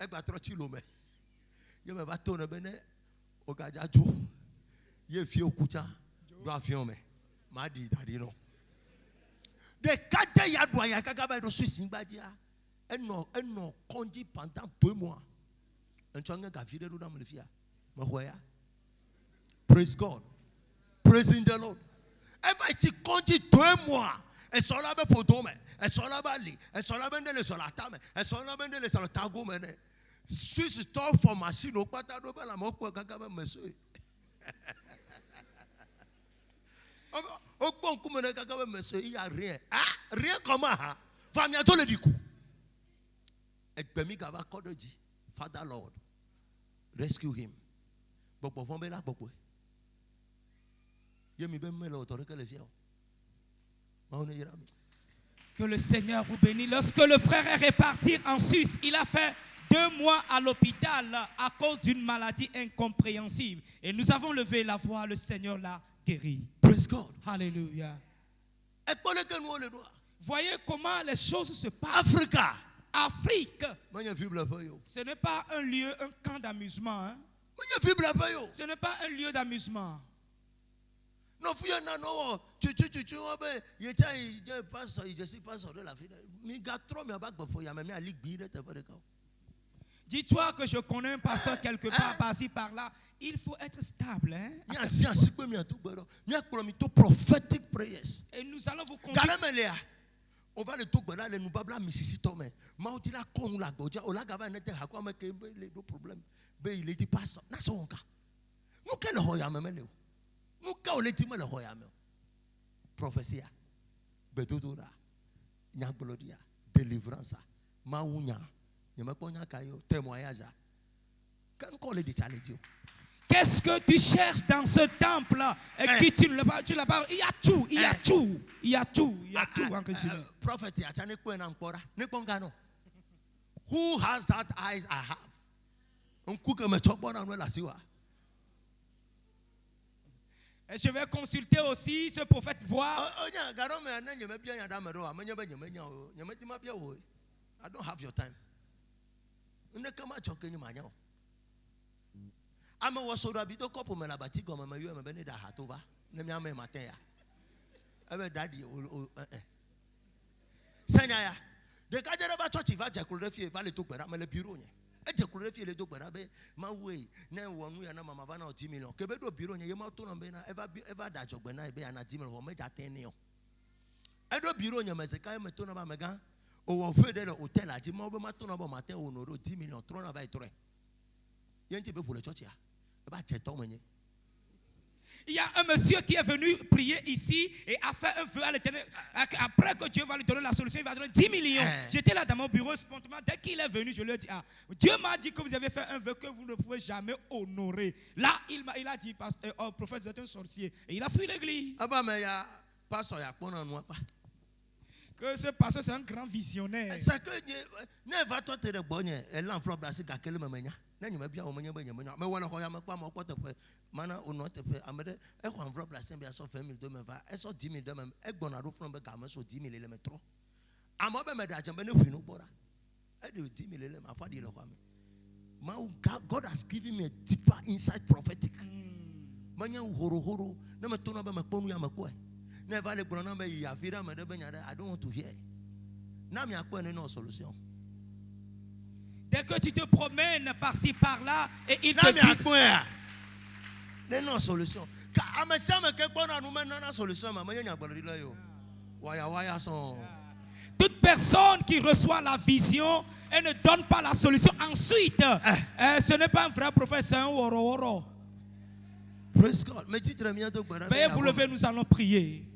Egba tro chi lo me. Ye me ba to na bene o ga ja jo. Ye fi okucha. Do afion me. Madi dadino. De kate ya doya kakaba do Suisse ngbadia. Eno konji pendant 2 mois. Enchanga ka vide do na me fia. Mahoya. Praise God. Praising the Lord. Eva ti konji 2 mois. E sola be photo me. E sola ba li. E sola be ndele sola tame. E sola be ndele sola tago me ne. Suisse store for machine o pata do be la mo ko kakaba meso. Il n'y a rien. Ah, rien comment? Famille à tout le coup. Et Bemi Gava Kodoji, Father Lord, rescue him. Boko Vombe la Boko. Yemi Bemme l'autorité que les fiers. Que le Seigneur vous bénisse. Lorsque le frère est reparti en Suisse, il a fait 2 mois à l'hôpital à cause d'une maladie incompréhensible. Et nous avons levé la voix, le Seigneur l'a guéri. Praise God. Alléluia. Voyez comment les choses se passent. Africa. Afrique. Ce n'est pas un lieu, un camp d'amusement. Hein? Ce n'est pas un lieu d'amusement. Non, dis-toi que je connais un pasteur quelque part, par-ci, par-là. Il faut être stable. Hein? Prophetic prayers. Et nous allons vous conduire. On va le tout le nous babla misisi tome. Maudila kon la goja o la gava nete hakwa me ke le do problème. Be il dit pas na sonka. Nous quel hoya me le. Nous ka o le ti me le hoya me. Prophétie. Bedodola. Nya gloria. Délivrance. Maunya. Ni me konya kayo témoignage. Quand on le dit challenge. Qu'est-ce que tu cherches dans ce temple et qui tu l'as pas? Il y a tout, il y a tout, il y a tout, il y a tout en résumé. Prophet, who has that eyes I have? Je vais consulter aussi ce prophète, voir. I don't have your time. I'm a wasoda bido couple me la batiko mama you me beni da hatova. Ne mi ame matin ya. Ebe daddy Sanya de kajere ba church va jekule fie va le togbera me le bureau nye. E jekule fie le togbera be ma we na wonu ya na mama va na 10 million. Ke be do bureau nye ye ma to na be na eva da jogbe na be na 10 million ho me ja 10 million. E do bureau nye me se kai me to na ba mega o wo fe de hotel a ji ma be ma to na ba matin o no 10 million tro na ba itre. Yenti be pour le church ya. Il y a un monsieur qui est venu prier ici et a fait un vœu à l'Éternel. Après que Dieu va lui donner la solution, il va donner 10 millions. J'étais là dans mon bureau spontanément. Dès qu'il est venu, je lui ai dit, Dieu m'a dit que vous avez fait un vœu que vous ne pouvez jamais honorer. Là, il a dit, oh, prophète, vous êtes un sorcier. Et il a fui l'église. Que ce pasteur, c'est un grand visionnaire. C'est que ne va toi te rebonner. Elle l'enveloppe là, c'est qu'à quel moment. Mais voilà, mana ono te pe amede e ko enveloppe la sembe aso 20 000 20 e so 10 000 20 e gbona ro fun be ka me so 10 000 le metro amo be me da jambe ne finu bora e de 10 000 le ma fa di lo kwa me ma God has given me a deeper insight prophetic manya horo na me to na be me kponu ya me ko e na va le gbona na be ya fi da me de be nya I don't want to hear na me akpo ne no solution. Dès que tu te promènes par-ci par-là et il te dit non solution. Toute personne qui reçoit la vision et ne donne pas la solution ensuite, ce n'est pas un vrai prophète, c'est un woro. Praise God. Veuillez vous lever, nous allons prier.